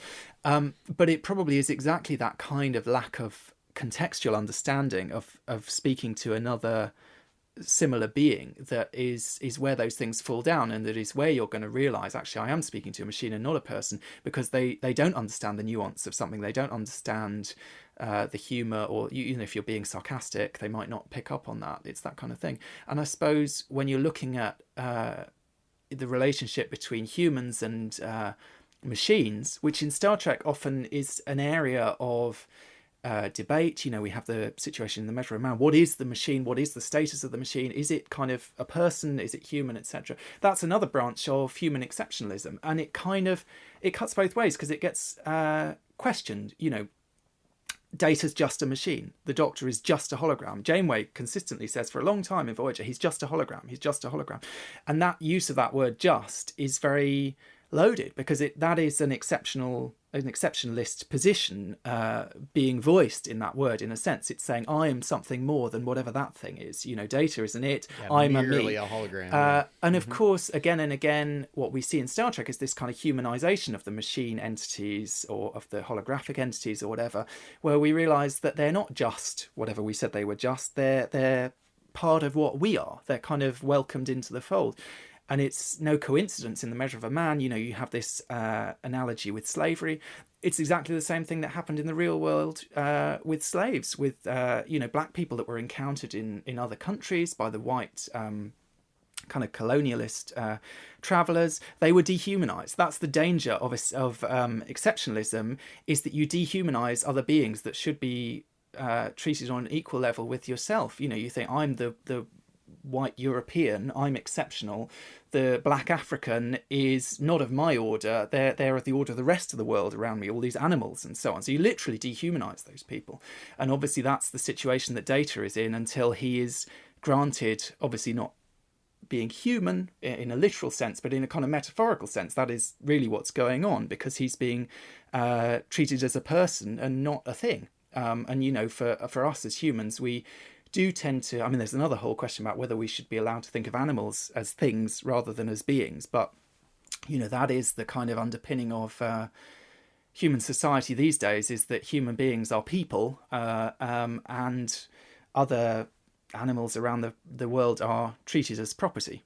But it probably is exactly that kind of lack of contextual understanding of speaking to another similar being that is where those things fall down, and that is where you're going to realize, actually, I am speaking to a machine and not a person, because they don't understand the nuance of something. They don't understand the humor, or if you're being sarcastic, they might not pick up on that. It's that kind of thing. And I suppose when you're looking at the relationship between humans and machines, which in Star Trek often is an area of debate. We have the situation in The Measure of Man. What is the machine? What is the status of the machine? Is it kind of a person? Is it human, etc.? That's another branch of human exceptionalism, and it cuts both ways, because it gets questioned. Data's just a machine. The Doctor is just a hologram. Janeway consistently says for a long time in Voyager, he's just a hologram. He's just a hologram, and that use of that word "just" is very loaded, because that is an exceptionalist position being voiced in that word. In a sense, it's saying I am something more than whatever that thing is. Data isn't it. I'm merely a hologram. And of course, again and again, what we see in Star Trek is this kind of humanization of the machine entities, or of the holographic entities, or whatever, where we realize that they're not just whatever we said they were. Just they're part of what we are. They're kind of welcomed into the fold. And it's no coincidence in The Measure of a Man, you have this analogy with slavery. It's exactly the same thing that happened in the real world with slaves, with, black people that were encountered in other countries by the white kind of colonialist travellers. They were dehumanized. That's the danger of exceptionalism, is that you dehumanize other beings that should be treated on an equal level with yourself. You know, you think, I'm the white European, I'm exceptional. The black African is not of my order. They're of the order of the rest of the world around me, all these animals and so on. So you literally dehumanize those people. And obviously that's the situation that Data is in until he is granted, obviously not being human in a literal sense, but in a kind of metaphorical sense. That is really what's going on, because he's being treated as a person and not a thing. And, you know, for us as humans, we do tend to, I mean, there's another whole question about whether we should be allowed to think of animals as things rather than as beings. But, you know, that is the kind of underpinning of human society these days, is that human beings are people, and other animals around the world are treated as property.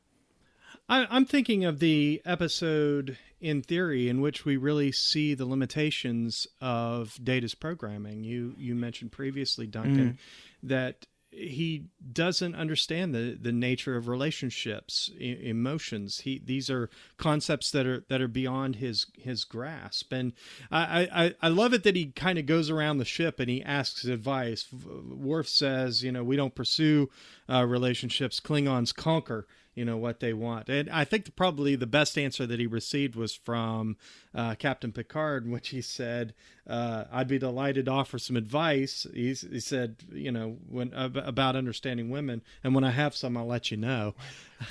I'm thinking of the episode in Theory in which we really see the limitations of Data's programming. You mentioned previously, Duncan, that he doesn't understand the nature of relationships, emotions. These are concepts that are beyond his grasp. And I love it that he kind of goes around the ship and he asks advice. Worf says, you know, we don't pursue relationships. Klingons conquer, you know, what they want. And I think probably the best answer that he received was from Captain Picard, in which he said, I'd be delighted to offer some advice. He said, you know, about understanding women, and when I have some, I'll let you know.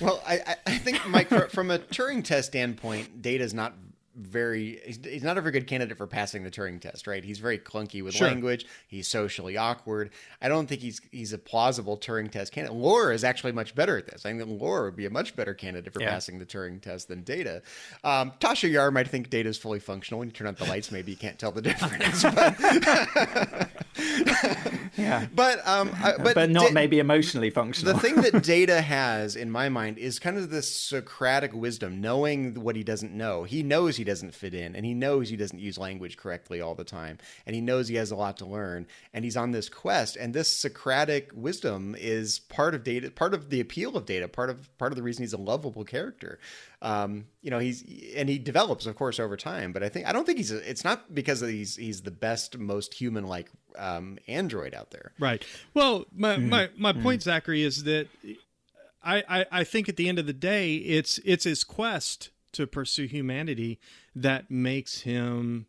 Well, I think, Mike, from a Turing test standpoint, Data's not he's not a very good candidate for passing the Turing test, right? He's very clunky with language. He's socially awkward. I don't think he's a plausible Turing test candidate. Laura is actually much better at this. I think that Laura would be a much better candidate for passing the Turing test than Data. Tasha Yar might think Data's fully functional. When you turn out the lights, maybe you can't tell the difference. But not maybe emotionally functional. The thing that Data has, in my mind, is kind of this Socratic wisdom, knowing what he doesn't know. He knows he doesn't fit in, and he knows he doesn't use language correctly all the time, and he knows he has a lot to learn, and he's on this quest. And this Socratic wisdom is part of Data, part of the appeal of Data, part of the reason he's a lovable character. You know, he develops, of course, over time. But I don't think it's not because he's the best, most human-like android out there. Right. Well, my point, Zachary, is that I think at the end of the day, it's his quest to pursue humanity that makes him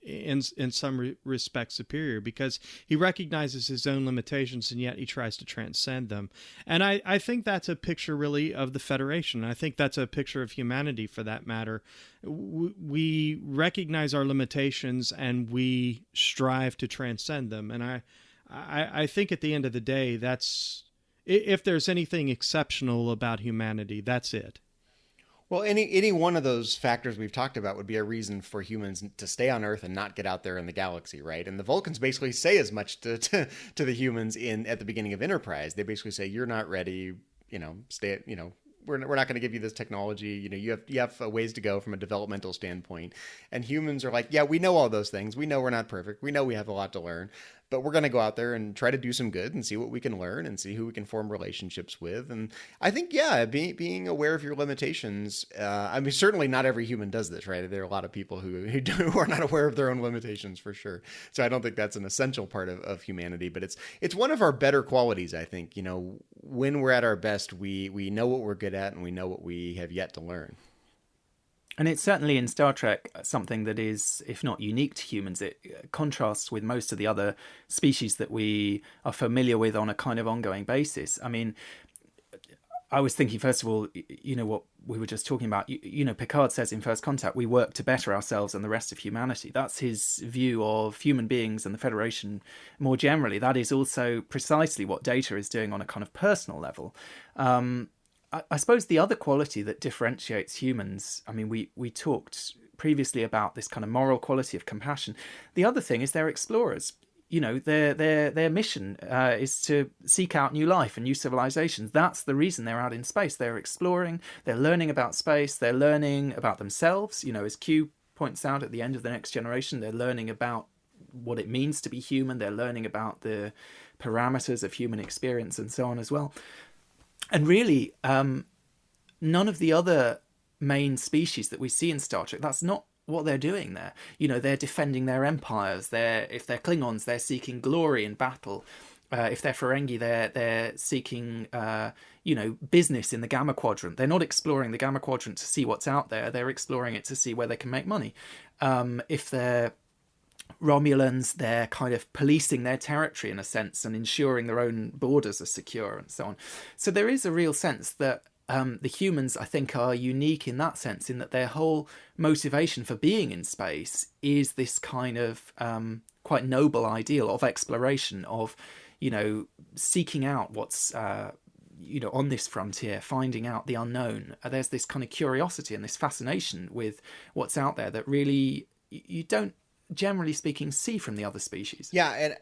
in some respects superior, because he recognizes his own limitations and yet he tries to transcend them. And I think that's a picture really of the Federation. I think that's a picture of humanity, for that matter. We recognize our limitations and we strive to transcend them. And I think at the end of the day, that's, if there's anything exceptional about humanity, that's it. Well, any one of those factors we've talked about would be a reason for humans to stay on Earth and not get out there in the galaxy, right? And the Vulcans basically say as much to the humans at the beginning of Enterprise. They basically say, "You're not ready, you know. Stay, you know. We're not going to give you this technology. You know, you have a ways to go from a developmental standpoint." And humans are like, "Yeah, we know all those things. We know we're not perfect. We know we have a lot to learn, but we're going to go out there and try to do some good and see what we can learn and see who we can form relationships with." And I think, being aware of your limitations. I mean, certainly not every human does this, right? There are a lot of people who are not aware of their own limitations, for sure. So I don't think that's an essential part of humanity, but it's one of our better qualities. I think, you know, when we're at our best, we know what we're good at and we know what we have yet to learn. And it's certainly in Star Trek something that is, if not unique to humans, it contrasts with most of the other species that we are familiar with on a kind of ongoing basis. I mean, I was thinking, first of all, you know, what we were just talking about, you know, Picard says in First Contact, we work to better ourselves and the rest of humanity. That's his view of human beings and the Federation more generally. That is also precisely what Data is doing on a kind of personal level. I suppose the other quality that differentiates humans, I mean, we talked previously about this kind of moral quality of compassion. The other thing is they're explorers. You know, their mission is to seek out new life and new civilizations. That's the reason they're out in space. They're exploring, they're learning about space, they're learning about themselves. You know, as Q points out at the end of The Next Generation, they're learning about what it means to be human. They're learning about the parameters of human experience and so on as well. And really, none of the other main species that we see in Star Trek, that's not what they're doing there. They're defending their empires. If they're Klingons, they're seeking glory in battle. If they're Ferengi, they're seeking business in the Gamma Quadrant. They're not exploring the Gamma Quadrant to see what's out there. They're exploring it to see where they can make money. If they're Romulans, they're kind of policing their territory in a sense and ensuring their own borders are secure and so on. So there is a real sense that the humans, I think, are unique in that sense, in that their whole motivation for being in space is this kind of quite noble ideal of exploration, of seeking out what's on this frontier, finding out the unknown. There's this kind of curiosity and this fascination with what's out there that really you don't, generally speaking, see from the other species. Yeah, and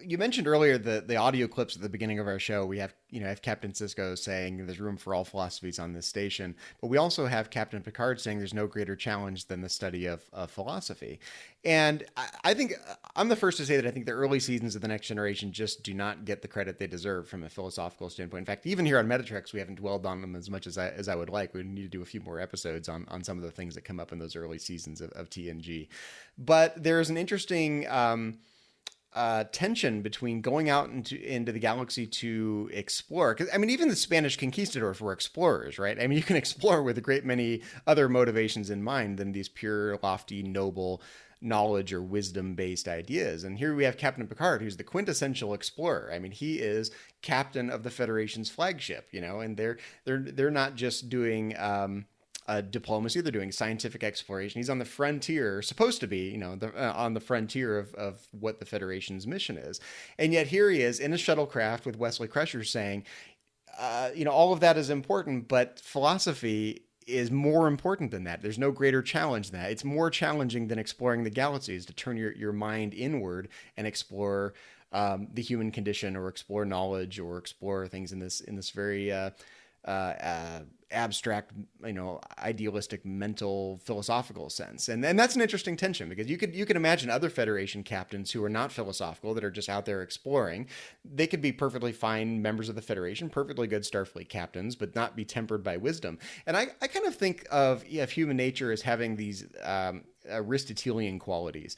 you mentioned earlier the audio clips at the beginning of our show. We have Captain Sisko saying there's room for all philosophies on this station, but we also have Captain Picard saying there's no greater challenge than the study of philosophy. And I think I'm the first to say that I think the early seasons of The Next Generation just do not get the credit they deserve from a philosophical standpoint. In fact, even here on Metatrex, we haven't dwelled on them as much as I would like. We need to do a few more episodes on some of the things that come up in those early seasons of TNG. But there's an interesting tension between going out into the galaxy to explore. 'Cause, I mean, even the Spanish conquistadors were explorers, right? I mean, you can explore with a great many other motivations in mind than these pure, lofty, noble knowledge or wisdom-based ideas. And here we have Captain Picard, who's the quintessential explorer. I mean, he is captain of the Federation's flagship, and they're not just doing diplomacy, they're doing scientific exploration. He's on the frontier, supposed to be, on the frontier of what the Federation's mission is. And yet here he is in a shuttlecraft with Wesley Crusher saying, all of that is important, but philosophy is more important than that. There's no greater challenge than that. It's more challenging than exploring the galaxies, to turn your mind inward and explore the human condition, or explore knowledge, or explore things in this very abstract, idealistic, mental, philosophical sense. And that's an interesting tension, because you could imagine other Federation captains who are not philosophical, that are just out there exploring. They could be perfectly fine members of the Federation, perfectly good Starfleet captains, but not be tempered by wisdom. And I kind of think of human nature as having these Aristotelian qualities.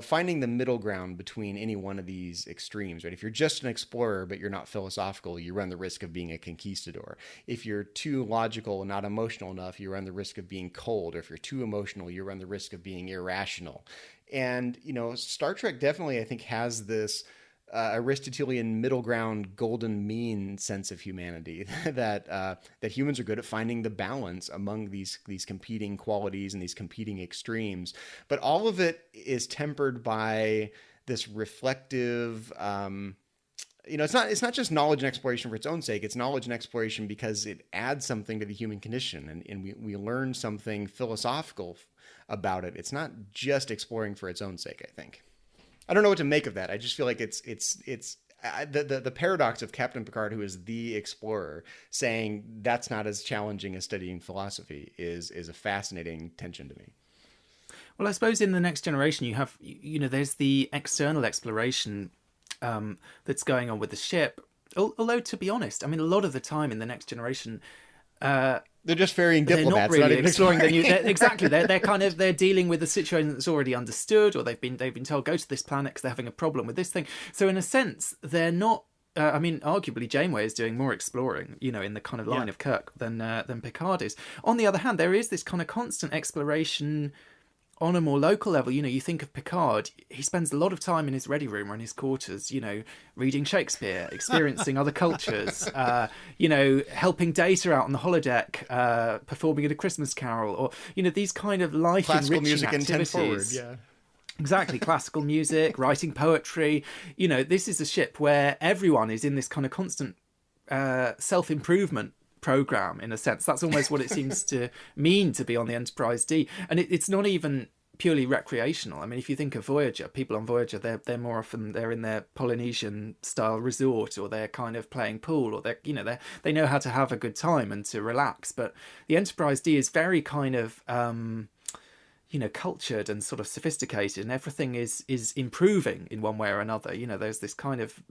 Finding the middle ground between any one of these extremes, right? If you're just an explorer, but you're not philosophical, you run the risk of being a conquistador. If you're too logical and not emotional enough, you run the risk of being cold. Or if you're too emotional, you run the risk of being irrational. And, Star Trek definitely, I think, has this Aristotelian middle ground, golden mean sense of humanity that humans are good at finding the balance among these competing qualities and these competing extremes. But all of it is tempered by this reflective. It's not just knowledge and exploration for its own sake. It's knowledge and exploration because it adds something to the human condition, and we learn something philosophical about it. It's not just exploring for its own sake, I think. I don't know what to make of that. I just feel like it's the paradox of Captain Picard, who is the explorer, saying that's not as challenging as studying philosophy is a fascinating tension to me. Well, I suppose in The Next Generation you have, there's the external exploration that's going on with the ship. Although, to be honest, I mean, a lot of the time in The Next Generation, they're just ferrying diplomats. They're not really exploring the new. Exactly, they're dealing with a situation that's already understood, or they've been told go to this planet because they're having a problem with this thing. So in a sense, they're not. Arguably Janeway is doing more exploring, in the kind of line of Kirk than Picard is. On the other hand, there is this kind of constant exploration on a more local level. You think of Picard, he spends a lot of time in his ready room or in his quarters, reading Shakespeare, experiencing other cultures, helping Data out on the holodeck, performing at a Christmas carol, or, these kind of life-enriching music activities. Forward, yeah. Exactly, classical music, writing poetry. This is a ship where everyone is in this kind of constant self-improvement program, in a sense. That's almost what it seems to mean to be on the Enterprise D. And it's not even purely recreational. I mean, if you think of Voyager, people on Voyager, they're more often, they're in their Polynesian style resort, or they're kind of playing pool, or they know how to have a good time and to relax. But the Enterprise D is very kind of cultured and sort of sophisticated, and everything is improving in one way or another. There's this kind of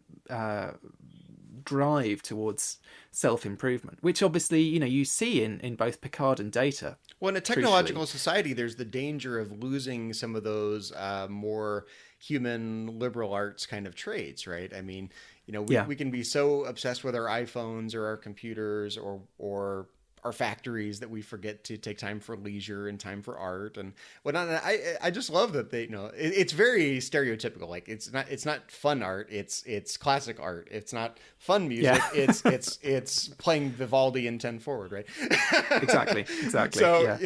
drive towards self-improvement, which obviously, you see in both Picard and Data. Well, in a technological society, there's the danger of losing some of those more human liberal arts kind of traits, right? I mean, we can be so obsessed with our iPhones or our computers or our factories that we forget to take time for leisure and time for art and whatnot. And I just love that they, it's very stereotypical. Like it's not fun art. It's classic art. It's not fun music. Yeah. It's playing Vivaldi in 10 forward, right? Exactly. So,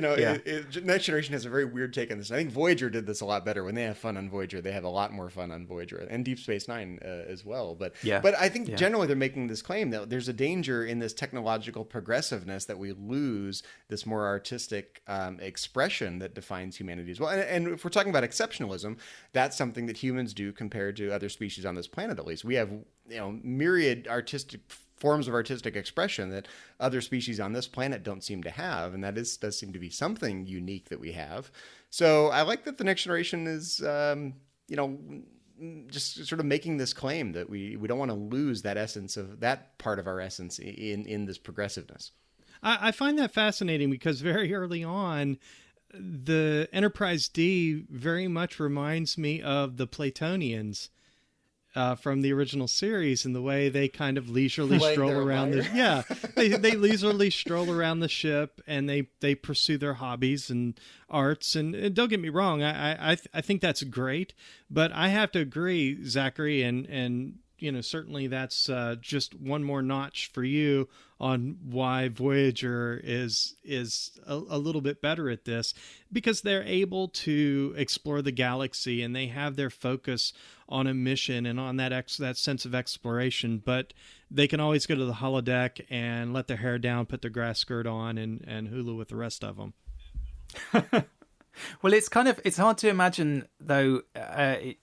Next Generation has a very weird take on this. I think Voyager did this a lot better. When they have fun on Voyager, they have a lot more fun on Voyager and Deep Space Nine as well. But I think generally they're making this claim that there's a danger in this technological progressiveness that we lose this more artistic expression that defines humanity as well. And if we're talking about exceptionalism, that's something that humans do compared to other species on this planet. At least we have myriad forms of artistic expression that other species on this planet don't seem to have, and that does seem to be something unique that we have. So I like that the Next Generation is just sort of making this claim that we don't want to lose that essence of that part of our essence in this progressiveness. I find that fascinating because very early on, the Enterprise D very much reminds me of the Platonians from the original series, and the way they kind of leisurely stroll around they leisurely stroll around the ship, and they pursue their hobbies and arts. And don't get me wrong, I think that's great, but I have to agree, Zachary, and certainly that's just one more notch for you on why Voyager is a little bit better at this, because they're able to explore the galaxy and they have their focus on a mission and on that sense of exploration. But they can always go to the holodeck and let their hair down, put their grass skirt on, and hula with the rest of them. Well, it's hard to imagine though,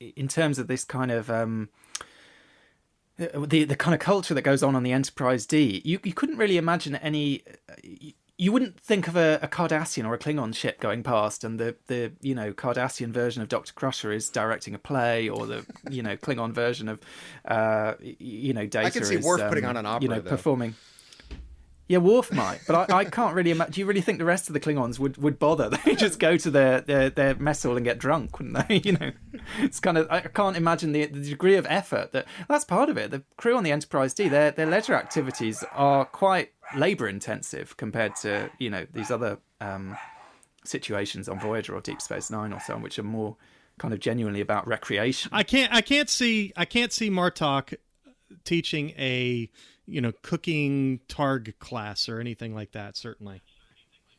in terms of this kind of the kind of culture that goes on the Enterprise D. You couldn't really imagine any. You wouldn't think of a Cardassian or a Klingon ship going past, and the Cardassian version of Dr. Crusher is directing a play, or the Klingon version of Data. I can see Worf putting on an opera, performing. Yeah, Worf might, but I can't really imagine. Do you really think the rest of the Klingons would bother? They just go to their mess hall and get drunk, wouldn't they? It's kind of, I can't imagine the degree of effort that's part of it. The crew on the Enterprise D, their leisure activities are quite labour intensive compared to these other situations on Voyager or Deep Space Nine or so on, which are more kind of genuinely about recreation. I can't see Martok teaching a cooking Targ class or anything like that, certainly.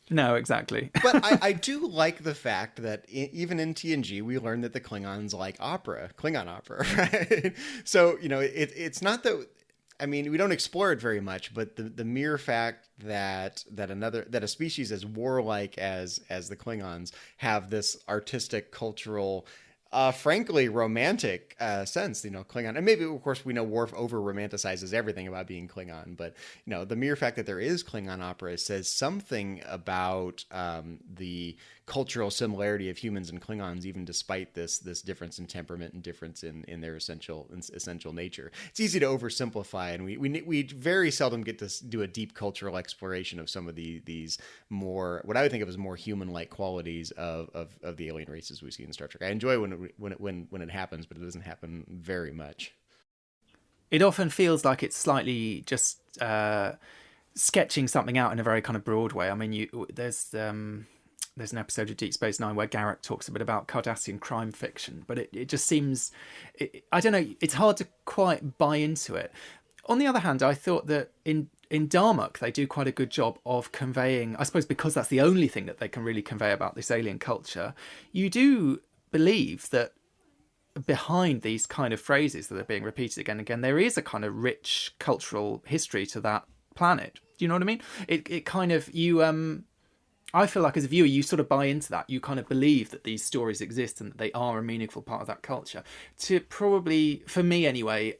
No, exactly. But I do like the fact that even in TNG, we learned that the Klingons like Klingon opera, right? So, it's not that, I mean, we don't explore it very much, but the mere fact that a species as warlike as the Klingons have this artistic, cultural, frankly romantic sense, Klingon, and maybe of course we know Worf over romanticizes everything about being Klingon, but the mere fact that there is Klingon opera says something about the cultural similarity of humans and Klingons, even despite this difference in temperament and difference in their essential nature. It's easy to oversimplify, and we very seldom get to do a deep cultural exploration of some of these more, what I would think of as more human-like qualities of the alien races we see in Star Trek. I enjoy when it happens, but it doesn't happen very much. It often feels like it's slightly just sketching something out in a very kind of broad way. I mean, there's an episode of Deep Space Nine where Garak talks a bit about Cardassian crime fiction, but it just seems, I don't know, it's hard to quite buy into it. On the other hand, I thought that in Darmok, they do quite a good job of conveying, I suppose because that's the only thing that they can really convey about this alien culture, you do believe that behind these kind of phrases that are being repeated again and again, there is a kind of rich cultural history to that planet. Do you know what I mean? It kind of, I feel like as a viewer, you sort of buy into that. You kind of believe that these stories exist and that they are a meaningful part of that culture. To probably, for me anyway,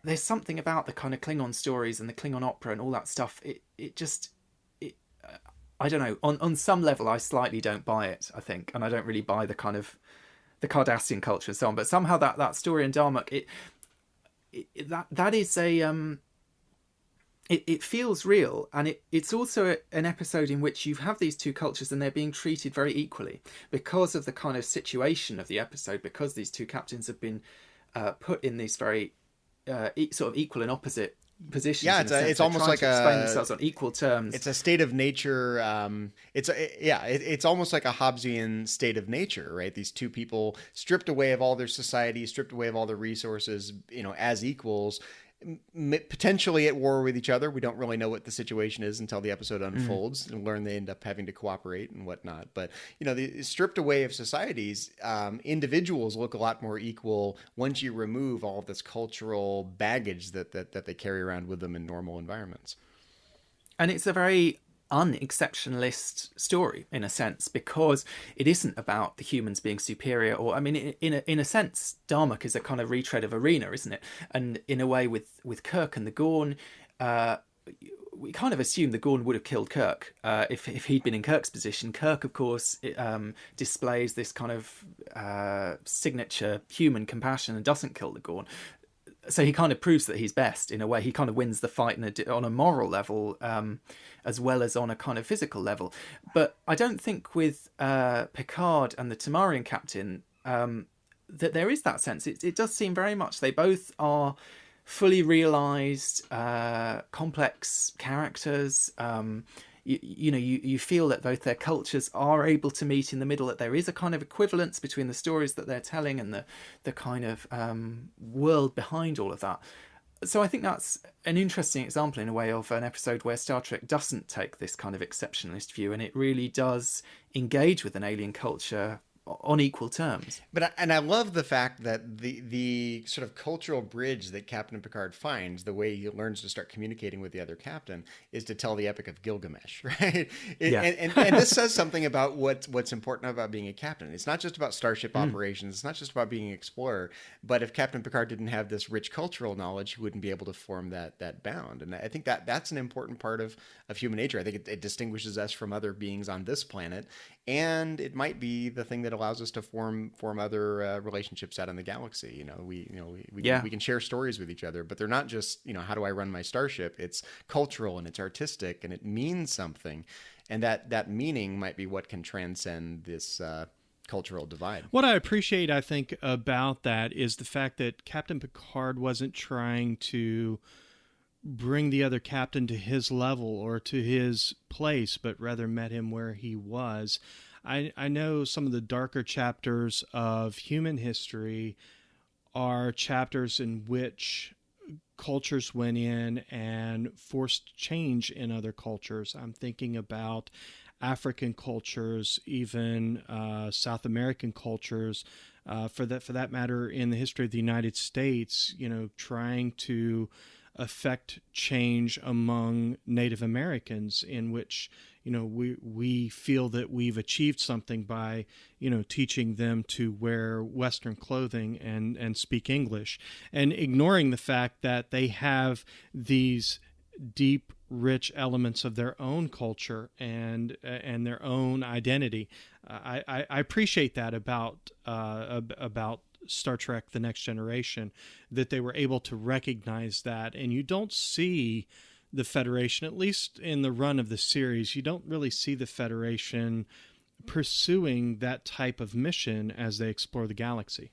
there's something about the kind of Klingon stories and the Klingon opera and all that stuff. I don't know. On some level, I slightly don't buy it, I think. And I don't really buy the kind of the Cardassian culture and so on. But somehow that story in Darmok, that is a it feels real, and it's also an episode in which you have these two cultures and they're being treated very equally because of the kind of situation of the episode, because these two captains have been put in these very sort of equal and opposite positions. Yeah, it's almost like explain themselves on equal terms. It's a state of nature. It's almost like a Hobbesian state of nature, right? These two people stripped away of all their society, stripped away of all their resources, as equals, potentially at war with each other. We don't really know what the situation is until the episode unfolds and learn they end up having to cooperate and whatnot. But, the stripped away of societies, individuals look a lot more equal once you remove all of this cultural baggage that they carry around with them in normal environments. And it's a very unexceptionalist story in a sense, because it isn't about the humans being superior, or in a sense Darmok is a kind of retread of Arena, isn't it? And in a way with Kirk and the Gorn, we kind of assume the Gorn would have killed Kirk if he'd been in Kirk's position. Kirk, of course, displays this kind of signature human compassion and doesn't kill the Gorn. So he kind of proves that he's best in a way. He kind of wins the fight on a moral level, as well as on a kind of physical level. But I don't think with Picard and the Tamarian captain that there is that sense. It does seem very much they both are fully realised, complex characters. You feel that both their cultures are able to meet in the middle, that there is a kind of equivalence between the stories that they're telling and the kind of world behind all of that. So I think that's an interesting example in a way of an episode where Star Trek doesn't take this kind of exceptionalist view, and it really does engage with an alien culture on equal terms. And I love the fact that the sort of cultural bridge that Captain Picard finds, the way he learns to start communicating with the other captain, is to tell the Epic of Gilgamesh, right? And this says something about what's important about being a captain. It's not just about starship operations. It's not just about being an explorer. But if Captain Picard didn't have this rich cultural knowledge, he wouldn't be able to form that bound. And I think that's an important part of human nature. I think it distinguishes us from other beings on this planet. And it might be the thing that allows us to form other relationships out in the galaxy. We can share stories with each other, but they're not just how do I run my starship? It's cultural and it's artistic and it means something, and that meaning might be what can transcend this cultural divide. What I appreciate, I think, about that is the fact that Captain Picard wasn't trying to bring the other captain to his level or to his place, but rather met him where he was. I know some of the darker chapters of human history are chapters in which cultures went in and forced change in other cultures. I'm thinking about African cultures, even South American cultures, for that matter, in the history of the United States, trying to affect change among Native Americans, in which we feel that we've achieved something by teaching them to wear Western clothing and speak English, and ignoring the fact that they have these deep, rich elements of their own culture and their own identity. I appreciate that about Star Trek The Next Generation, that they were able to recognize that. And you don't see the Federation, at least in the run of the series, you don't really see the Federation pursuing that type of mission as they explore the galaxy.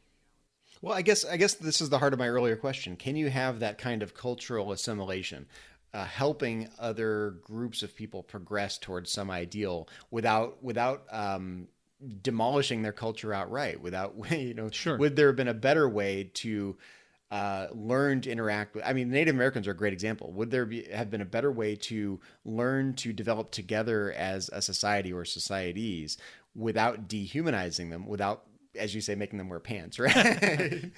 Well, I guess this is the heart of my earlier question. Can you have that kind of cultural assimilation, helping other groups of people progress towards some ideal without demolishing their culture outright? Sure. Would there have been a better way to learn to interact with? Native Americans are a great example. Would there have been a better way to learn to develop together as a society or societies without dehumanizing them, without, as you say, making them wear pants, right?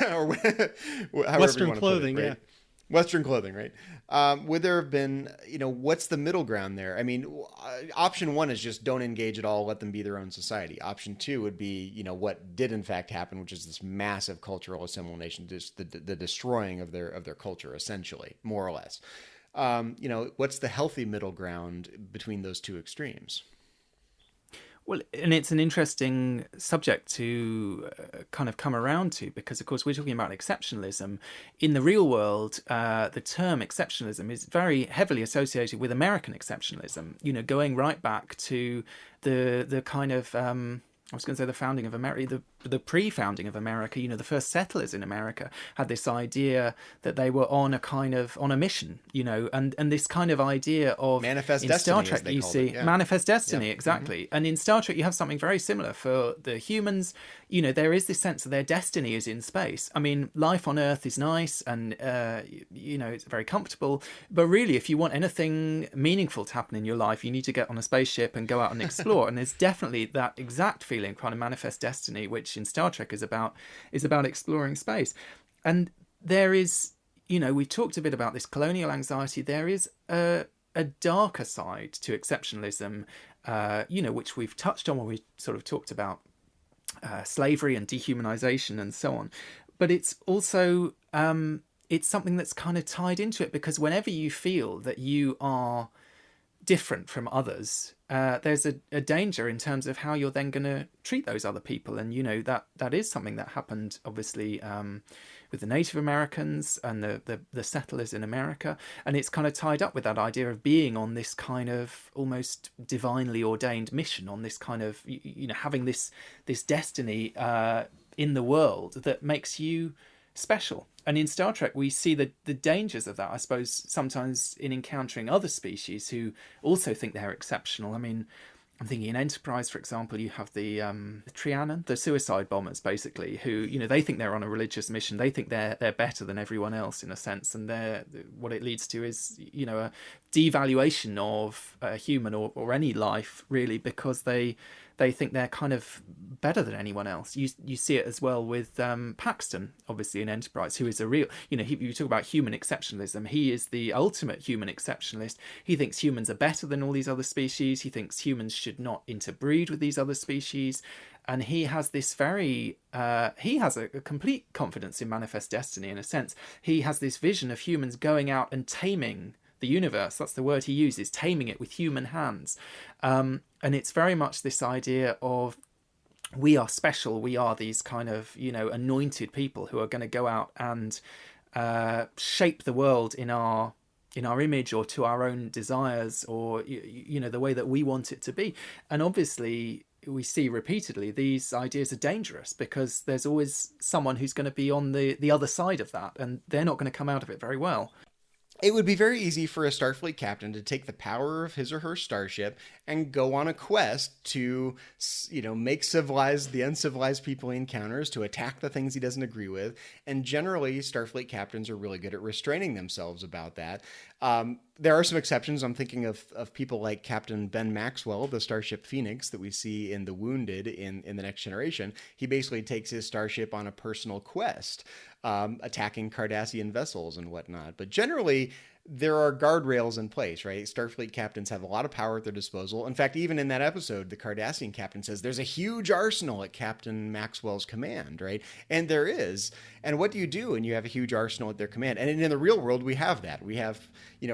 Or Western clothing, right? yeah. Western clothing, right? Would there have been, what's the middle ground there? Option one is just don't engage at all, let them be their own society. Option two would be, what did in fact happen, which is this massive cultural assimilation, just the destroying of their culture, essentially, more or less. What's the healthy middle ground between those two extremes? Well, and it's an interesting subject to kind of come around to, because, of course, we're talking about exceptionalism. In the real world, the term exceptionalism is very heavily associated with American exceptionalism, going right back to the kind of... I was going to say the founding of America, the pre-founding of America. The first settlers in America had this idea that they were on a mission, and this kind of idea of manifest in destiny, Star Trek, as they you called see it, yeah. manifest destiny, Yeah. exactly. And in Star Trek, you have something very similar for the humans. There is this sense that their destiny is in space. I mean, life on Earth is nice, and it's very comfortable. But really, if you want anything meaningful to happen in your life, you need to get on a spaceship and go out and explore. And there's definitely that exact feeling, kind of manifest destiny, which in Star Trek is about exploring space. And there is, we talked a bit about this colonial anxiety. There is a darker side to exceptionalism, which we've touched on when we sort of talked about slavery and dehumanization and so on. But it's also it's something that's kind of tied into it, because whenever you feel that you are different from others, there's a danger in terms of how you're then going to treat those other people. And that is something that happened, obviously, with the Native Americans and the settlers in America. And it's kind of tied up with that idea of being on this kind of almost divinely ordained mission, on this kind of having this destiny in the world that makes you special. And in Star Trek, we see the dangers of that, I suppose, sometimes in encountering other species who also think they're exceptional. I mean, I'm thinking in Enterprise, for example, you have the Trianon, the suicide bombers, basically, who, they think they're on a religious mission. They think they're better than everyone else, in a sense. And what it leads to is, a devaluation of a human or any life, really, because they think they're kind of better than anyone else. You see it as well with Paxton, obviously, in Enterprise, who is a real, you talk about human exceptionalism. He is the ultimate human exceptionalist. He thinks humans are better than all these other species. He thinks humans should not interbreed with these other species. And he has this he has a complete confidence in manifest destiny, in a sense. He has this vision of humans going out and taming the universe. That's the word he uses, taming it with human hands. And it's very much this idea of we are special. We are these kind of, anointed people who are going to go out and shape the world in our image, or to our own desires, or, the way that we want it to be. And obviously, we see repeatedly these ideas are dangerous, because there's always someone who's going to be on the other side of that, and they're not going to come out of it very well. It would be very easy for a Starfleet captain to take the power of his or her starship and go on a quest to, make civilized the uncivilized people he encounters, to attack the things he doesn't agree with. And generally, Starfleet captains are really good at restraining themselves about that. There are some exceptions. I'm thinking of people like Captain Ben Maxwell, the Starship Phoenix that we see in The Wounded in The Next Generation. He basically takes his starship on a personal quest, attacking Cardassian vessels and whatnot. But generally, there are guardrails in place, right? Starfleet captains have a lot of power at their disposal. In fact, even in that episode, the Cardassian captain says there's a huge arsenal at Captain Maxwell's command, right? And there is. And what do you do when you have a huge arsenal at their command? And in the real world, we have that. We have,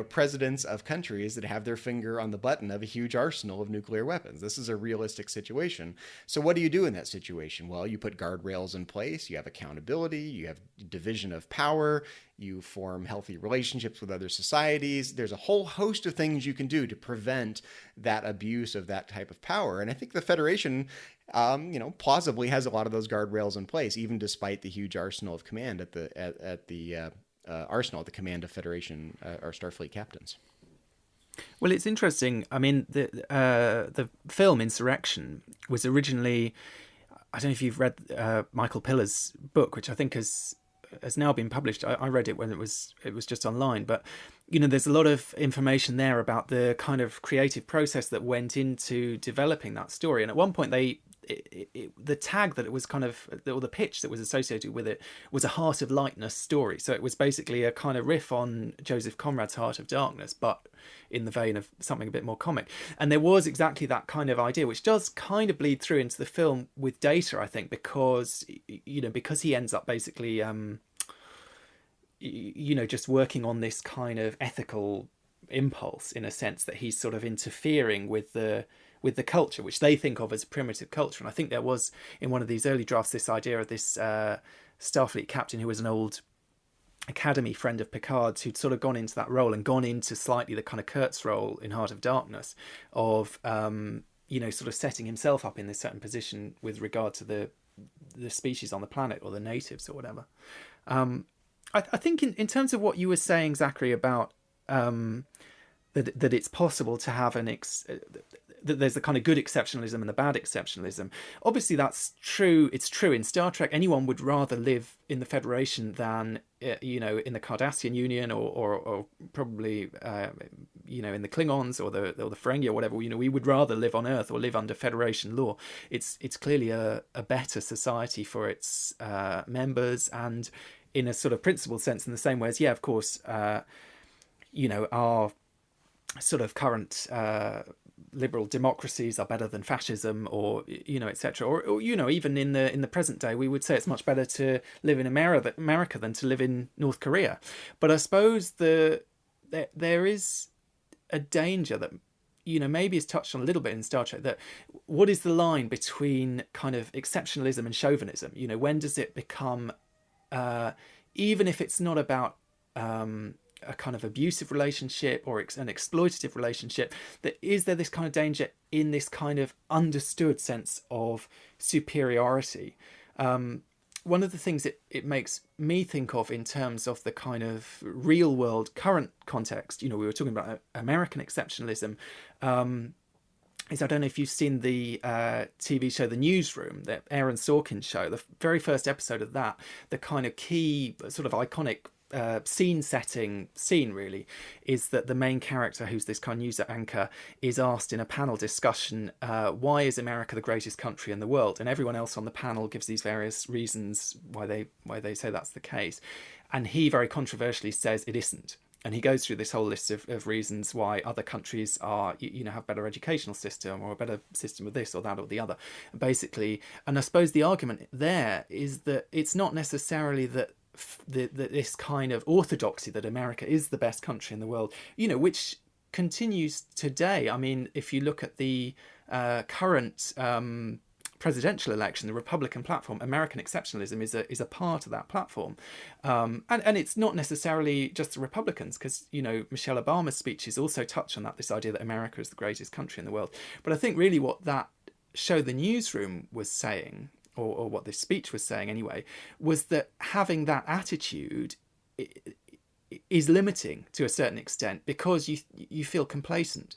presidents of countries that have their finger on the button of a huge arsenal of nuclear weapons. This is a realistic situation. So what do you do in that situation? Well, you put guardrails in place. You have accountability. You have division of power. You form healthy relationships with other societies. There's a whole host of things you can do to prevent that abuse of that type of power. And I think the Federation, plausibly has a lot of those guardrails in place, even despite the huge arsenal of command at the arsenal at the command of Federation or Starfleet captains. Well, it's interesting. I mean, the film Insurrection was originally, I don't know if you've read Michael Pillar's book, which I think has now been published. I read it when it was just online, but there's a lot of information there about the kind of creative process that went into developing that story. And at one point, the tag that it was kind of, or the pitch that was associated with it, was a Heart of Lightness story. So it was basically a kind of riff on Joseph Conrad's Heart of Darkness, but in the vein of something a bit more comic. And there was exactly that kind of idea, which does kind of bleed through into the film with Data, I think, because he ends up basically just working on this kind of ethical impulse, in a sense, that he's sort of interfering with the with the culture, which they think of as primitive culture. And I think there was in one of these early drafts this idea of this Starfleet captain who was an old Academy friend of Picard's, who'd sort of gone into that role and gone into slightly the kind of Kurtz role in Heart of Darkness of sort of setting himself up in this certain position with regard to the species on the planet or the natives or whatever. I think in terms of what you were saying, Zachary, about that it's possible to have that there's the kind of good exceptionalism and the bad exceptionalism. Obviously, that's true. It's true in Star Trek. Anyone would rather live in the Federation than in the Cardassian Union or probably in the Klingons or the Ferengi or whatever. We would rather live on Earth or live under Federation law. It's clearly a better society for its members, and in a sort of principled sense, in the same way as, of course, our sort of current liberal democracies are better than fascism, or etc. Or even in the present day, we would say it's much better to live in America than to live in North Korea. But I suppose there is a danger that maybe is touched on a little bit in Star Trek, that what is the line between kind of exceptionalism and chauvinism? When does it become, even if it's not about a kind of abusive relationship or an exploitative relationship, is there this kind of danger in this kind of understood sense of superiority? One of the things it makes me think of in terms of the kind of real world current context, we were talking about American exceptionalism, is, I don't know if you've seen the TV show The Newsroom, the Aaron Sorkin show, the very first episode of that, the kind of key sort of iconic scene really is that the main character, who's this kind of news anchor, is asked in a panel discussion, why is America the greatest country in the world? And everyone else on the panel gives these various reasons why they say that's the case, and he very controversially says it isn't. And he goes through this whole list of reasons why other countries are, have better educational system or a better system of this or that or the other, basically. And I suppose the argument there is that it's not necessarily that this kind of orthodoxy that America is the best country in the world, which continues today. I mean, if you look at the current presidential election, the Republican platform, American exceptionalism is a part of that platform, and it's not necessarily just the Republicans, because Michelle Obama's speeches also touch on that, this idea that America is the greatest country in the world. But I think really what that show, The Newsroom, was saying, or what this speech was saying anyway, was that having that attitude is limiting to a certain extent, because you feel complacent,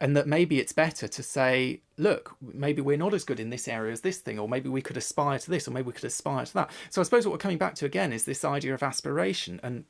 and that maybe it's better to say, look, maybe we're not as good in this area as this thing, or maybe we could aspire to this, or maybe we could aspire to that. So I suppose what we're coming back to again is this idea of aspiration. And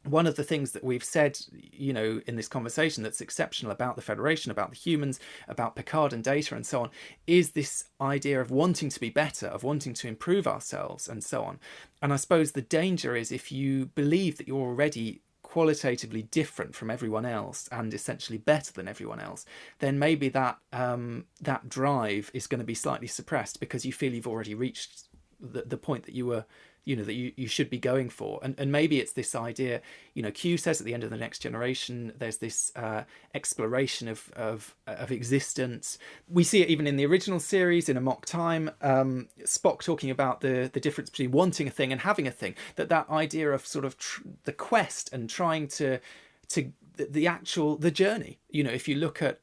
one of the things that we've said, in this conversation that's exceptional about the Federation, about the humans, about Picard and Data and so on, is this idea of wanting to be better, of wanting to improve ourselves and so on. And I suppose the danger is, if you believe that you're already qualitatively different from everyone else and essentially better than everyone else, then maybe that drive is going to be slightly suppressed, because you feel you've already reached the point that you were, that you should be going for. And maybe it's this idea, Q says at the end of The Next Generation, there's this exploration of existence. We see it even in the original series, in Amok Time, Spock talking about the difference between wanting a thing and having a thing, that idea of sort of the quest and trying to the journey. If you look at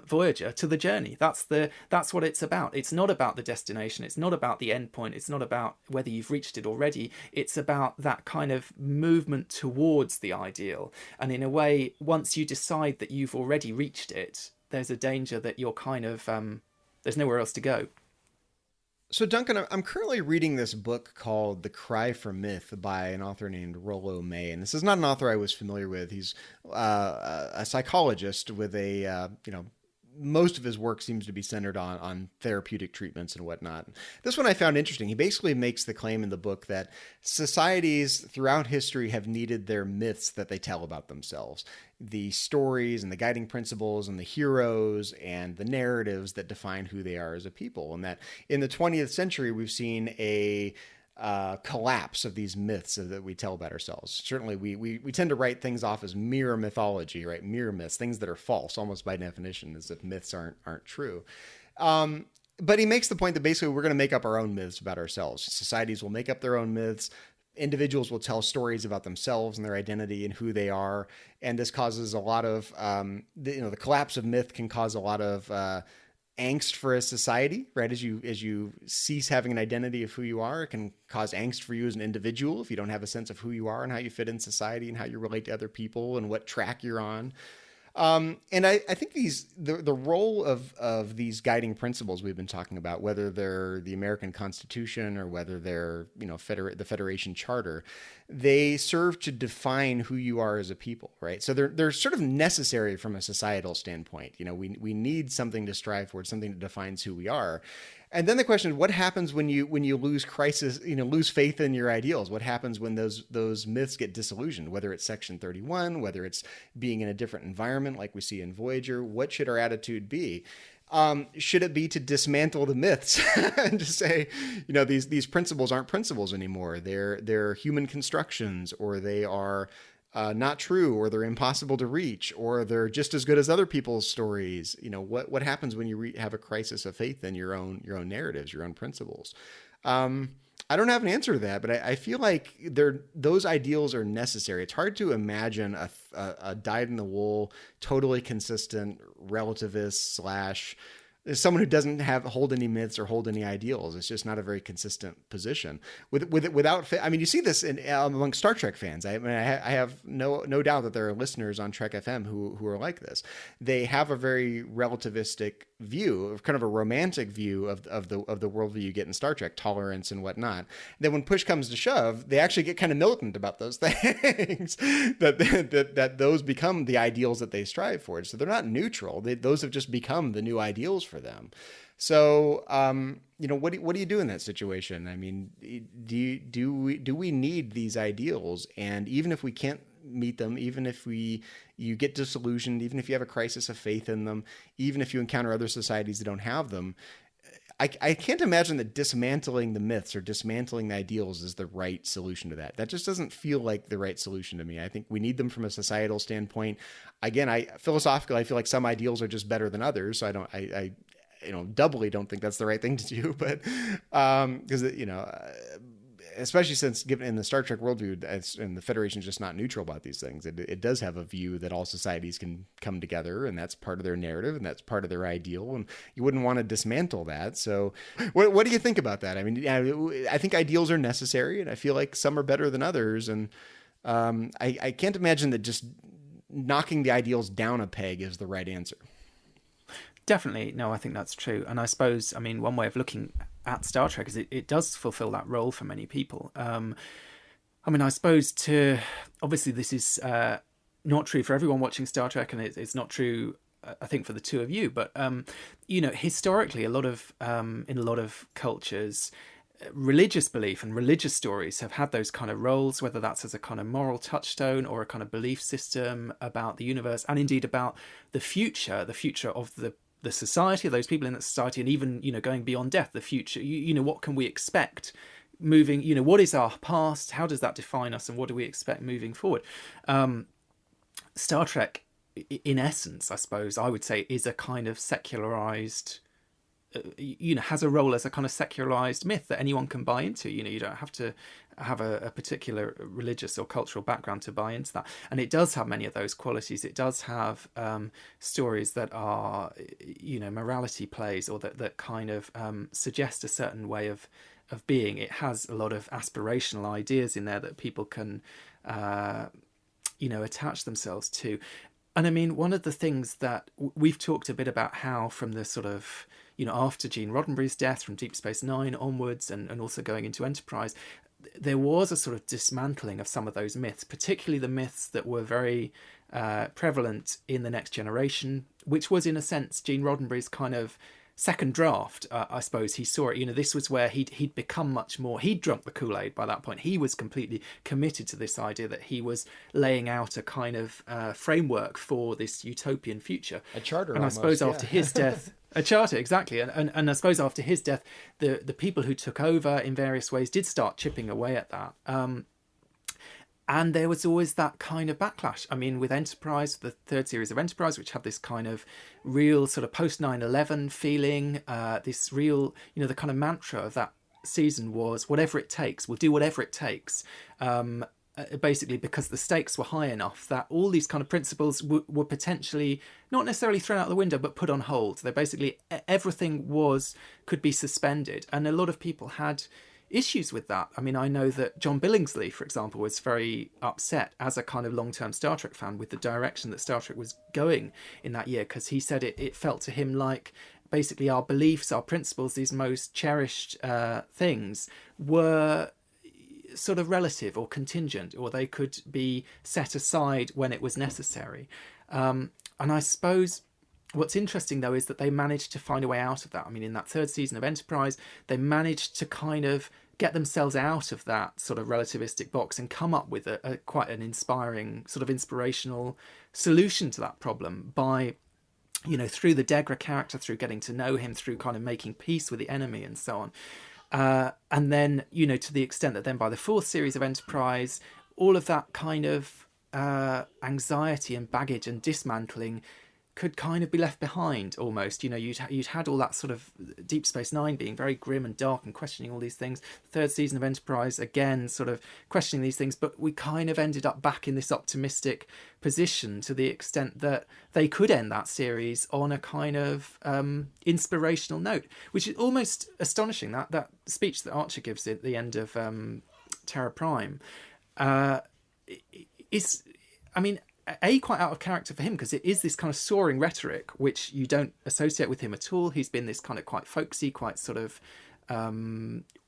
Voyager, to the journey, that's what it's about. It's not about the destination, it's not about the end point, it's not about whether you've reached it already. It's about that kind of movement towards the ideal. And in a way, once you decide that you've already reached it, there's a danger that you're kind of there's nowhere else to go. So, Duncan, I'm currently reading this book called The Cry for Myth by an author named Rollo May. And this is not an author I was familiar with. He's a psychologist with most of his work seems to be centered on therapeutic treatments and whatnot. This one I found interesting. He basically makes the claim in the book that societies throughout history have needed their myths that they tell about themselves. The stories and the guiding principles and the heroes and the narratives that define who they are as a people. And that in the 20th century, we've seen a collapse of these myths that we tell about ourselves. Certainly, we tend to write things off as mirror mythology, right? Mirror myths, things that are false, almost by definition, as if myths aren't true. But he makes the point that basically we're going to make up our own myths about ourselves. Societies will make up their own myths. Individuals will tell stories about themselves and their identity and who they are. And this causes a lot of, the collapse of myth can cause a lot of angst for a society, right? As you cease having an identity of who you are, it can cause angst for you as an individual if you don't have a sense of who you are and how you fit in society and how you relate to other people and what track you're on. And I think the role of these guiding principles we've been talking about, whether they're the American Constitution or whether they're, the Federation Charter, they serve to define who you are as a people, right? So they're sort of necessary from a societal standpoint. We need something to strive for, something that defines who we are. And then the question is, what happens when you lose lose faith in your ideals? What happens when those myths get disillusioned, whether it's Section 31, whether it's being in a different environment like we see in Voyager? What should our attitude be? Should it be to dismantle the myths and to say, these principles aren't principles anymore. They're human constructions, or they are not true, or they're impossible to reach, or they're just as good as other people's stories. What happens when you have a crisis of faith in your own narratives, your own principles? I don't have an answer to that, but I feel like those ideals are necessary. It's hard to imagine a dyed-in-the-wool, totally consistent relativist / someone who doesn't hold any myths or hold any ideals. It's just not a very consistent position. You see this among Star Trek fans. I have no doubt that there are listeners on Trek FM who are like this. They have a very relativistic view, kind of a romantic view of the worldview you get in Star Trek, tolerance and whatnot. Then when push comes to shove, they actually get kind of militant about those things. that those become the ideals that they strive for. So they're not neutral. Those have just become the new ideals for them. So, what do you do in that situation? I mean, do we need these ideals? And even if we can't meet them, even if you get disillusioned, even if you have a crisis of faith in them, even if you encounter other societies that don't have them, I can't imagine that dismantling the myths or dismantling the ideals is the right solution to that. That just doesn't feel like the right solution to me. I think we need them from a societal standpoint. Again, philosophically, I feel like some ideals are just better than others. So I doubly don't think that's the right thing to do. But because especially since given in the Star Trek worldview, and the Federation is just not neutral about these things. It does have a view that all societies can come together, and that's part of their narrative, and that's part of their ideal, and you wouldn't want to dismantle that. So what do you think about that? I mean, I think ideals are necessary, and I feel like some are better than others, and I can't imagine that just knocking the ideals down a peg is the right answer. Definitely. No, I think that's true. And I suppose, one way of looking at Star Trek is it does fulfill that role for many people. I suppose obviously this is not true for everyone watching Star Trek, and it's not true, I think, for the two of you. But, historically, in a lot of cultures, religious belief and religious stories have had those kind of roles, whether that's as a kind of moral touchstone or a kind of belief system about the universe, and indeed about the future of the society, of those people in that society, and even, going beyond death, the future, what can we expect moving, what is our past, how does that define us, and what do we expect moving forward? Star Trek, in essence, I suppose I would say, is a kind of secularized, has a role as a kind of secularized myth that anyone can buy into. You don't have to have a particular religious or cultural background to buy into that. And it does have many of those qualities. It does have stories that are, morality plays, or that kind of suggest a certain way of being. It has a lot of aspirational ideas in there that people can, attach themselves to. And one of the things that we've talked a bit about, how from the sort of, after Gene Roddenberry's death, from Deep Space Nine onwards, and also going into Enterprise, there was a sort of dismantling of some of those myths, particularly the myths that were very prevalent in The Next Generation, which was, in a sense, Gene Roddenberry's kind of second draft, I suppose he saw it. This was where he'd become much more. He'd drunk the Kool-Aid by that point. He was completely committed to this idea that he was laying out a kind of framework for this utopian future. A charter, and I suppose after his death, a charter, exactly. And I suppose after his death, the people who took over in various ways did start chipping away at that. And there was always that kind of backlash. I mean, with Enterprise, the third series of Enterprise, which had this kind of real sort of post 9/11 feeling, this real, the kind of mantra of that season was whatever it takes, we'll do whatever it takes. Basically, because the stakes were high enough that all these kind of principles were potentially not necessarily thrown out the window, but put on hold. They basically, everything could be suspended. And a lot of people had issues with that. I mean, I know that John Billingsley, for example, was very upset as a kind of long-term Star Trek fan with the direction that Star Trek was going in that year, because he said it felt to him like basically our beliefs, our principles, these most cherished things were sort of relative or contingent, or they could be set aside when it was necessary. And I suppose what's interesting, though, is that they managed to find a way out of that. I mean, in that third season of Enterprise, they managed to kind of get themselves out of that sort of relativistic box and come up with a quite an inspiring, sort of inspirational solution to that problem by, through the Degra character, through getting to know him, through kind of making peace with the enemy and so on. And then, to the extent that then by the fourth series of Enterprise, all of that kind of anxiety and baggage and dismantling could kind of be left behind almost. You'd had all that sort of Deep Space Nine being very grim and dark and questioning all these things. The third season of Enterprise, again, sort of questioning these things, but we kind of ended up back in this optimistic position to the extent that they could end that series on a kind of inspirational note, which is almost astonishing. That speech that Archer gives at the end of Terra Prime is, I mean, quite out of character for him, because it is this kind of soaring rhetoric which you don't associate with him at all. He's been this kind of quite folksy, quite sort of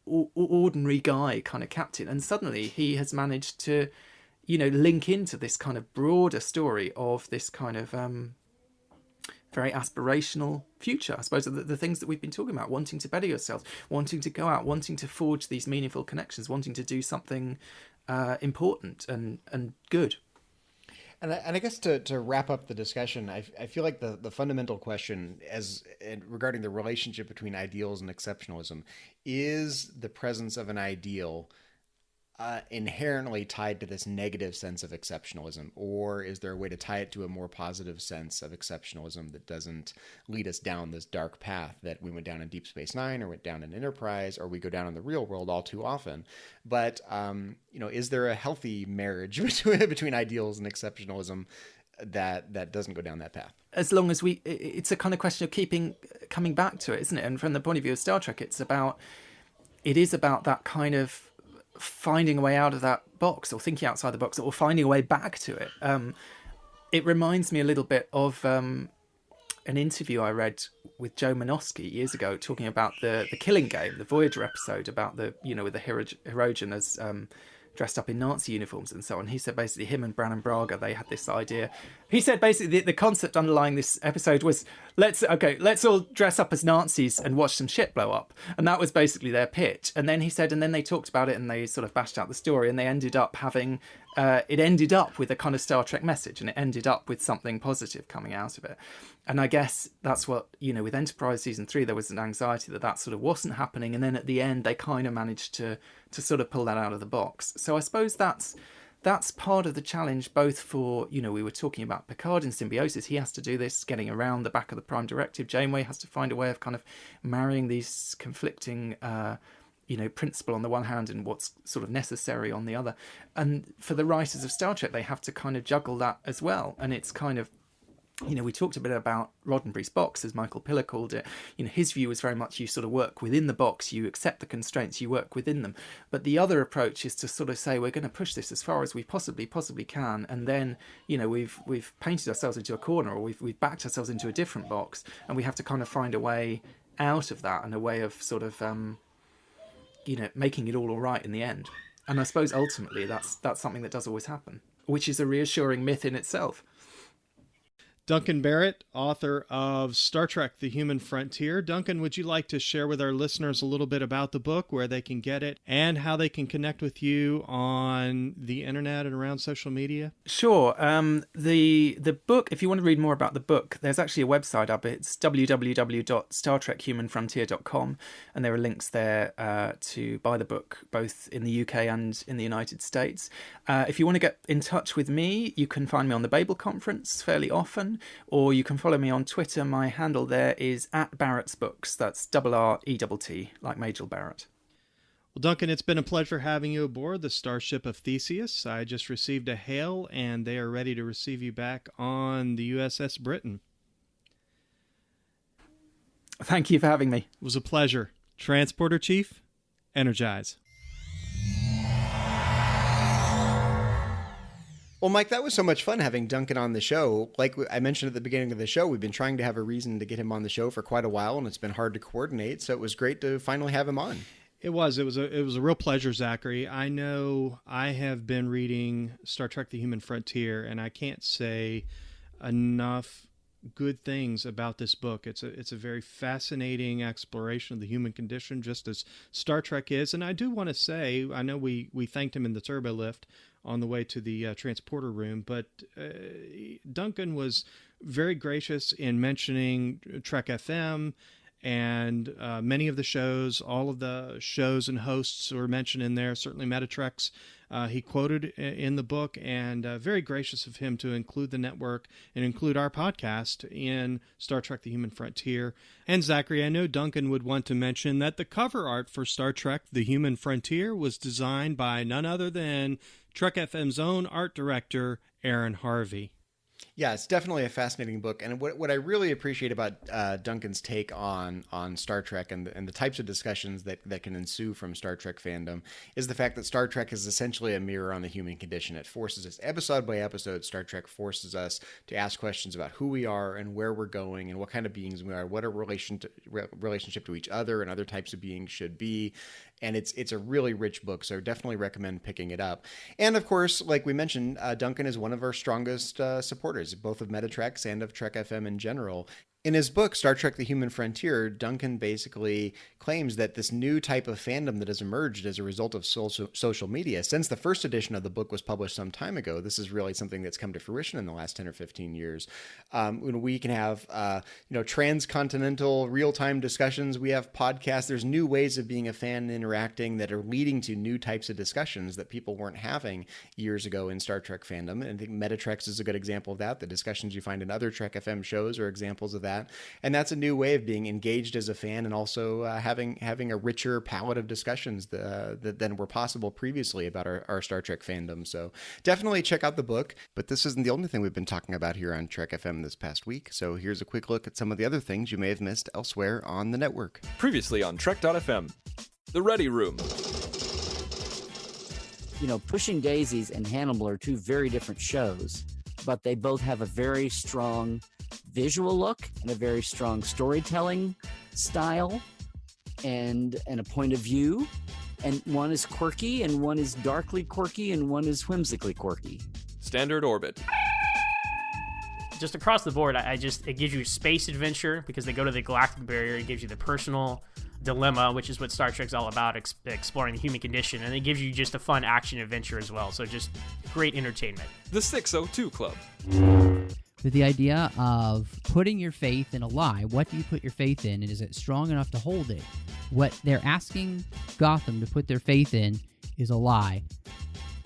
ordinary guy kind of captain, and suddenly he has managed to link into this kind of broader story of this kind of very aspirational future. I suppose the things that we've been talking about, wanting to better yourselves, wanting to go out, wanting to forge these meaningful connections, wanting to do something important and good. And I guess to wrap up the discussion, I feel like the fundamental question regarding the relationship between ideals and exceptionalism is the presence of an ideal inherently tied to this negative sense of exceptionalism, or is there a way to tie it to a more positive sense of exceptionalism that doesn't lead us down this dark path that we went down in Deep Space Nine or went down in Enterprise, or we go down in the real world all too often? But is there a healthy marriage between ideals and exceptionalism that doesn't go down that path? As long as it's a kind of question of coming back to it, isn't it? And from the point of view of Star Trek, it is about that kind of finding a way out of that box, or thinking outside the box, or finding a way back to it. It reminds me a little bit of an interview I read with Joe Menosky years ago, talking about the Killing Game, the Voyager episode about with the Hirogen as dressed up in Nazi uniforms and so on. He said basically him and Brannon Braga, they had this idea. He said basically the concept underlying this episode was let's all dress up as Nazis and watch some shit blow up. And that was basically their pitch. And then he said, and then they talked about it and they sort of bashed out the story, and they ended up having, it ended up with a kind of Star Trek message, and it ended up with something positive coming out of it. And I guess that's what, with Enterprise Season 3, there was an anxiety that sort of wasn't happening. And then at the end, they kind of managed to sort of pull that out of the box. So I suppose that's part of the challenge, both for, we were talking about Picard in Symbiosis. He has to do this, getting around the back of the Prime Directive. Janeway has to find a way of kind of marrying these conflicting principle on the one hand and what's sort of necessary on the other. And for the writers of Star Trek, they have to kind of juggle that as well. And it's kind of, we talked a bit about Roddenberry's box, as Michael Piller called it. His view was very much you sort of work within the box, you accept the constraints, you work within them. But the other approach is to sort of say we're going to push this as far as we possibly can, and then we've painted ourselves into a corner, or we've backed ourselves into a different box, and we have to kind of find a way out of that, and a way of sort of making it all right in the end. And I suppose ultimately that's something that does always happen, which is a reassuring myth in itself. Duncan Barrett, author of Star Trek: The Human Frontier. Duncan, would you like to share with our listeners a little bit about the book, where they can get it, and how they can connect with you on the internet and around social media? Sure. The book, if you want to read more about the book, there's actually a website up. It's www.startrekhumanfrontier.com, and there are links there to buy the book, both in the UK and in the United States. If you want to get in touch with me, you can find me on the Babel Conference fairly often, or you can follow me on Twitter. My handle there is @Barrett'sBooks. That's RRETT, like Majel Barrett. Well, Duncan, it's been a pleasure having you aboard the Starship of Theseus. I just received a hail, and they are ready to receive you back on the USS Britain. Thank you for having me. It was a pleasure. Transporter Chief, energize. Well, Mike, that was so much fun having Duncan on the show. Like I mentioned at the beginning of the show, we've been trying to have a reason to get him on the show for quite a while, and it's been hard to coordinate. So it was great to finally have him on. It was a real pleasure, Zachary. I know I have been reading Star Trek: The Human Frontier, and I can't say enough good things about this book. It's a very fascinating exploration of the human condition, just as Star Trek is. And I do want to say, I know we thanked him in the turbo lift on the way to the transporter room, but Duncan was very gracious in mentioning Trek FM and many of the shows. All of the shows and hosts were mentioned in there, certainly Metatrex. He quoted in the book, and very gracious of him to include the network and include our podcast in Star Trek: The Human Frontier. And Zachary, I know Duncan would want to mention that the cover art for Star Trek: The Human Frontier was designed by none other than Trek FM's own art director, Aaron Harvey. Yeah, it's definitely a fascinating book. And what I really appreciate about Duncan's take on Star Trek and the types of discussions that can ensue from Star Trek fandom is the fact that Star Trek is essentially a mirror on the human condition. It forces us, episode by episode, Star Trek forces us to ask questions about who we are and where we're going and what kind of beings we are, what our relationship to each other and other types of beings should be. And it's a really rich book, so I definitely recommend picking it up. And of course, like we mentioned, Duncan is one of our strongest supporters, both of Metatrex and of Trek FM in general. In his book, Star Trek: The Human Frontier, Duncan basically claims that this new type of fandom that has emerged as a result of social media, since the first edition of the book was published some time ago, this is really something that's come to fruition in the last 10 or 15 years. We can have transcontinental real-time discussions. We have podcasts. There's new ways of being a fan and interacting that are leading to new types of discussions that people weren't having years ago in Star Trek fandom. And I think Metatrex is a good example of that. The discussions you find in other Trek FM shows are examples of that. And that's a new way of being engaged as a fan and also having a richer palette of discussions than were possible previously about our Star Trek fandom. So definitely check out the book. But this isn't the only thing we've been talking about here on Trek FM this past week. So here's a quick look at some of the other things you may have missed elsewhere on the network. Previously on Trek.fm, The Ready Room. Pushing Daisies and Hannibal are two very different shows, but they both have a very strong visual look and a very strong storytelling style and a point of view. And one is quirky and one is darkly quirky and one is whimsically quirky. Standard Orbit. Just across the board, it gives you space adventure because they go to the galactic barrier. It gives you the personal dilemma, which is what Star Trek's all about, exploring the human condition. And it gives you just a fun action adventure as well. So just great entertainment. The 602 Club. With the idea of putting your faith in a lie. What do you put your faith in, and is it strong enough to hold it? What they're asking Gotham to put their faith in is a lie.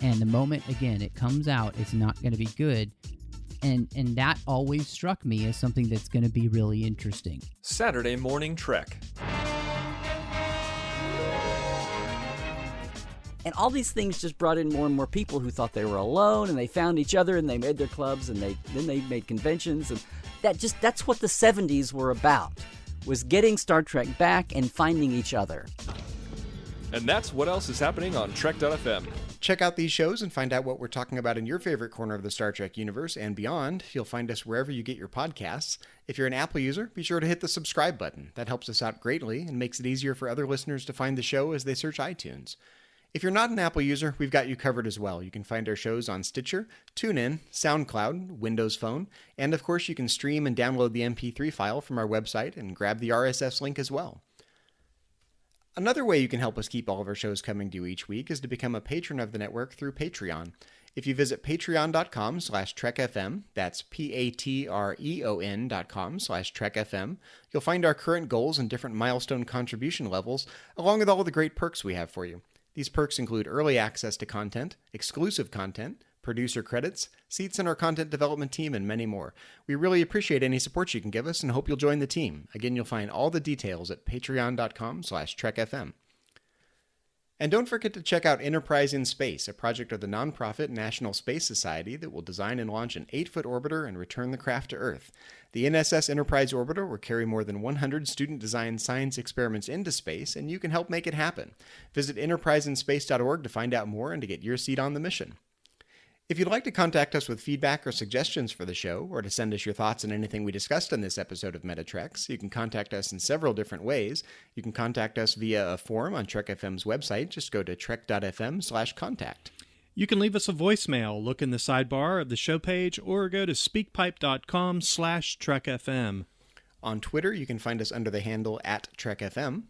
And the moment, again, it comes out, it's not going to be good. And that always struck me as something that's going to be really interesting. Saturday Morning Trek. And all these things just brought in more and more people who thought they were alone, and they found each other, and they made their clubs, and then they made conventions, and that's what the 70s were about, was getting Star Trek back and finding each other. And that's what else is happening on Trek.fm. Check out these shows and find out what we're talking about in your favorite corner of the Star Trek universe and beyond. You'll find us wherever you get your podcasts. If you're an Apple user, be sure to hit the subscribe button. That helps us out greatly and makes it easier for other listeners to find the show as they search iTunes. If you're not an Apple user, we've got you covered as well. You can find our shows on Stitcher, TuneIn, SoundCloud, Windows Phone, and of course you can stream and download the MP3 file from our website and grab the RSS link as well. Another way you can help us keep all of our shows coming to you each week is to become a patron of the network through Patreon. If you visit patreon.com/trekfm, that's patreon.com/trekfm, you'll find our current goals and different milestone contribution levels, along with all of the great perks we have for you. These perks include early access to content, exclusive content, producer credits, seats in our content development team, and many more. We really appreciate any support you can give us and hope you'll join the team. Again, you'll find all the details at patreon.com/trekfm. And don't forget to check out Enterprise in Space, a project of the nonprofit National Space Society that will design and launch an 8-foot orbiter and return the craft to Earth. The NSS Enterprise orbiter will carry more than 100 student-designed science experiments into space, and you can help make it happen. Visit enterpriseinspace.org to find out more and to get your seat on the mission. If you'd like to contact us with feedback or suggestions for the show, or to send us your thoughts on anything we discussed in this episode of Metatreks, you can contact us in several different ways. You can contact us via a form on Trek FM's website. Just go to trek.fm/contact. You can leave us a voicemail, look in the sidebar of the show page, or go to speakpipe.com/trekfm. On Twitter, you can find us under the handle @TrekFM.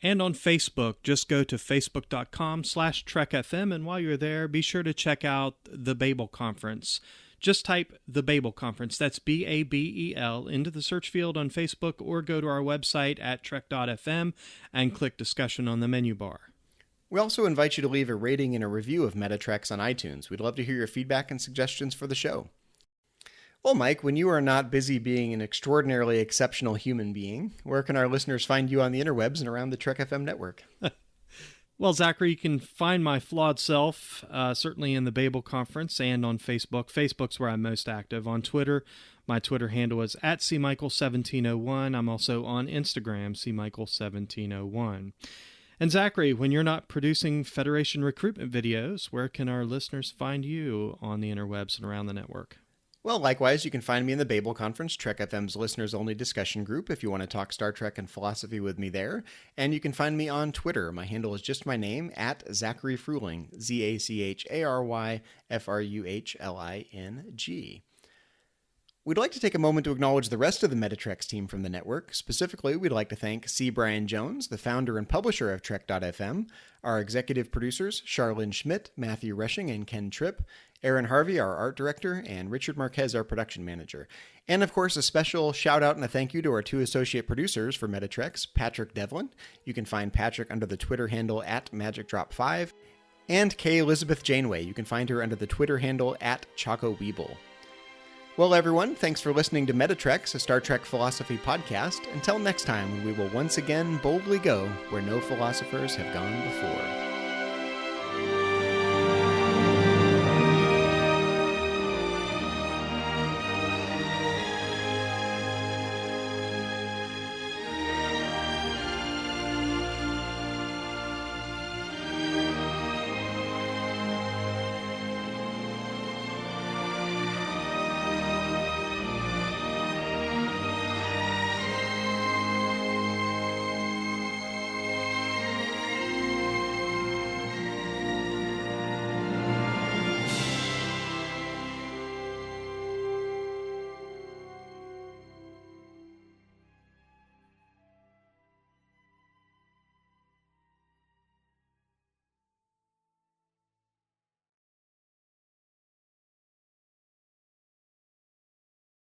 And on Facebook, just go to facebook.com/trekfm, and while you're there, be sure to check out the Babel Conference. Just type the Babel Conference, that's BABEL, into the search field on Facebook, or go to our website at trek.fm and click discussion on the menu bar. We also invite you to leave a rating and a review of Metatreks on iTunes. We'd love to hear your feedback and suggestions for the show. Well, Mike, when you are not busy being an extraordinarily exceptional human being, where can our listeners find you on the interwebs and around the Trek FM network? Well, Zachary, you can find my flawed self certainly in the Babel Conference and on Facebook. Facebook's where I'm most active. On Twitter, my Twitter handle is @cmichael1701. I'm also on Instagram, cmichael1701. And Zachary, when you're not producing Federation recruitment videos, where can our listeners find you on the interwebs and around the network? Well, likewise, you can find me in the Babel Conference, Trek FM's listeners-only discussion group, if you want to talk Star Trek and philosophy with me there. And you can find me on Twitter. My handle is just my name, @Zachary Fruhling, ZACHARYFRUHLING. We'd like to take a moment to acknowledge the rest of the Metatreks team from the network. Specifically, we'd like to thank C. Brian Jones, the founder and publisher of Trek.fm, our executive producers, Charlene Schmidt, Matthew Rushing, and Ken Tripp, Aaron Harvey, our art director, and Richard Marquez, our production manager. And of course, a special shout out and a thank you to our 2 associate producers for Metatreks, Patrick Devlin. You can find Patrick under the Twitter handle @MagicDrop5, and Kay Elizabeth Janeway. You can find her under the Twitter handle @ChocoWeeble. Well, everyone, thanks for listening to Metatreks, a Star Trek philosophy podcast. Until next time, when we will once again boldly go where no philosophers have gone before.